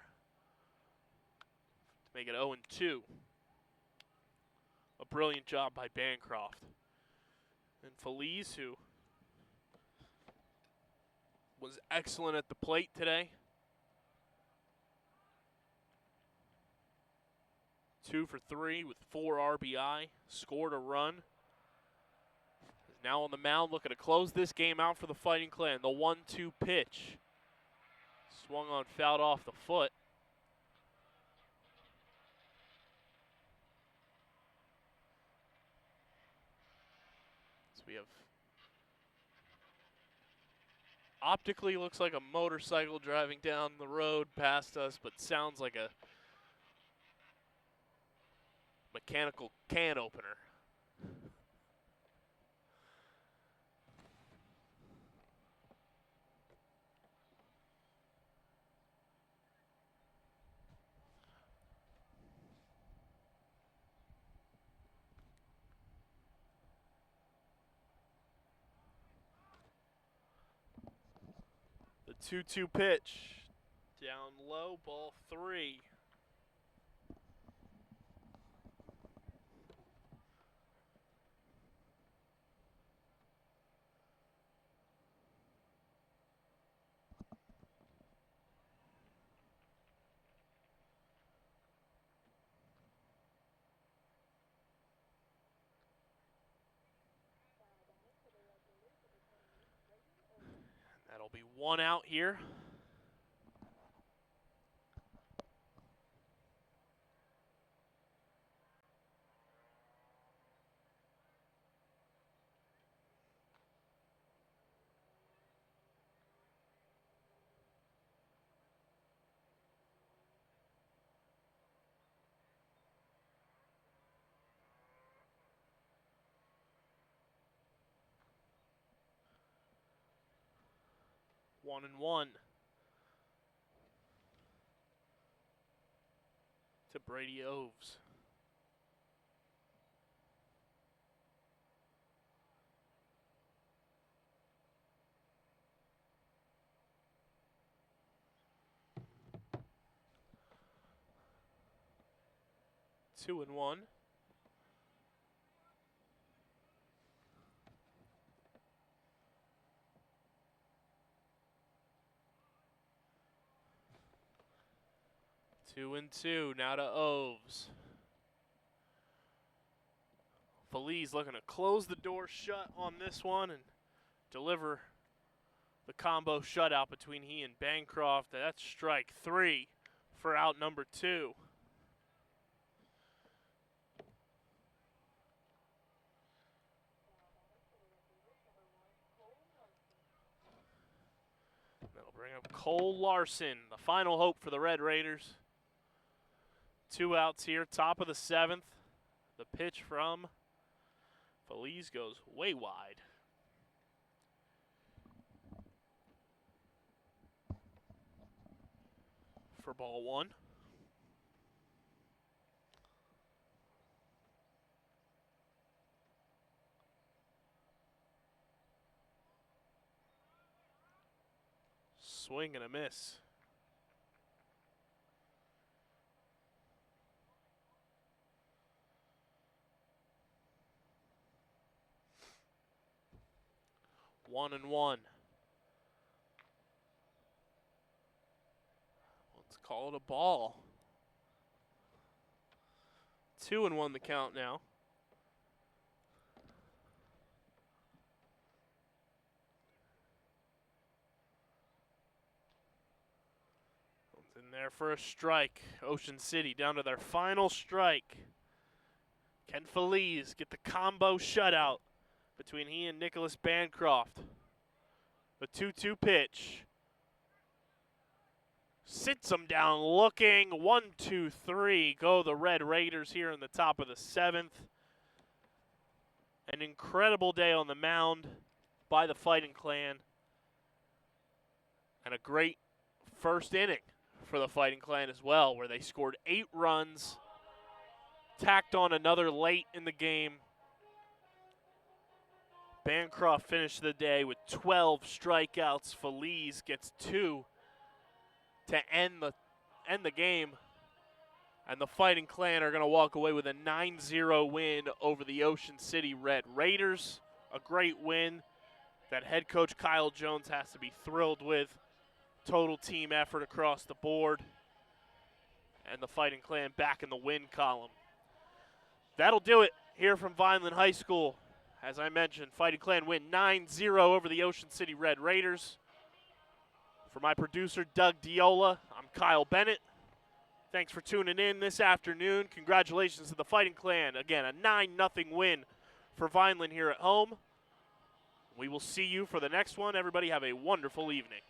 to make it 0-2. brilliant job by Bancroft. And Feliz, who was excellent at the plate today. 2 for 3 with 4 RBI, scored a run. Is now on the mound looking to close this game out for the Fighting Clan. The 1-2 pitch. Swung on, fouled off the foot. So we have, optically looks like a motorcycle driving down the road past us, but sounds like a mechanical can opener. The 2-2 pitch. Down low, ball 3. That'll be 1 out here. One and one to Brady Oves. Two and one. Two and two, now to Oves. Feliz looking to close the door shut on this one and deliver the combo shutout between he and Bancroft. That's strike 3 for out number 2. That'll bring up Cole Larson, the final hope for the Red Raiders. 2 outs here, top of the 7th. The pitch from Feliz goes way wide. For ball 1. Swing and a miss. One and one. Let's call it a ball. 2 and 1 the count now. In there for a strike. Ocean City down to their final strike. Can Feliz get the combo shutout between he and Nicholas Bancroft? The 2-2 pitch. Sits him down looking. 1-2-3. Go the Red Raiders here in the top of the 7th. An incredible day on the mound by the Fighting Clan. And a great first inning for the Fighting Clan as well, where they scored 8 runs, tacked on another late in the game. Bancroft finished the day with 12 strikeouts. Feliz gets 2 to end the game. And the Fighting Clan are going to walk away with a 9-0 win over the Ocean City Red Raiders. A great win that head coach Kyle Jones has to be thrilled with. Total team effort across the board. And the Fighting Clan back in the win column. That'll do it here from Vineland High School. As I mentioned, Fighting Clan win 9-0 over the Ocean City Red Raiders. For my producer, Doug Diola, I'm Kyle Bennett. Thanks for tuning in this afternoon. Congratulations to the Fighting Clan. Again, a 9-0 win for Vineland here at home. We will see you for the next one. Everybody have a wonderful evening.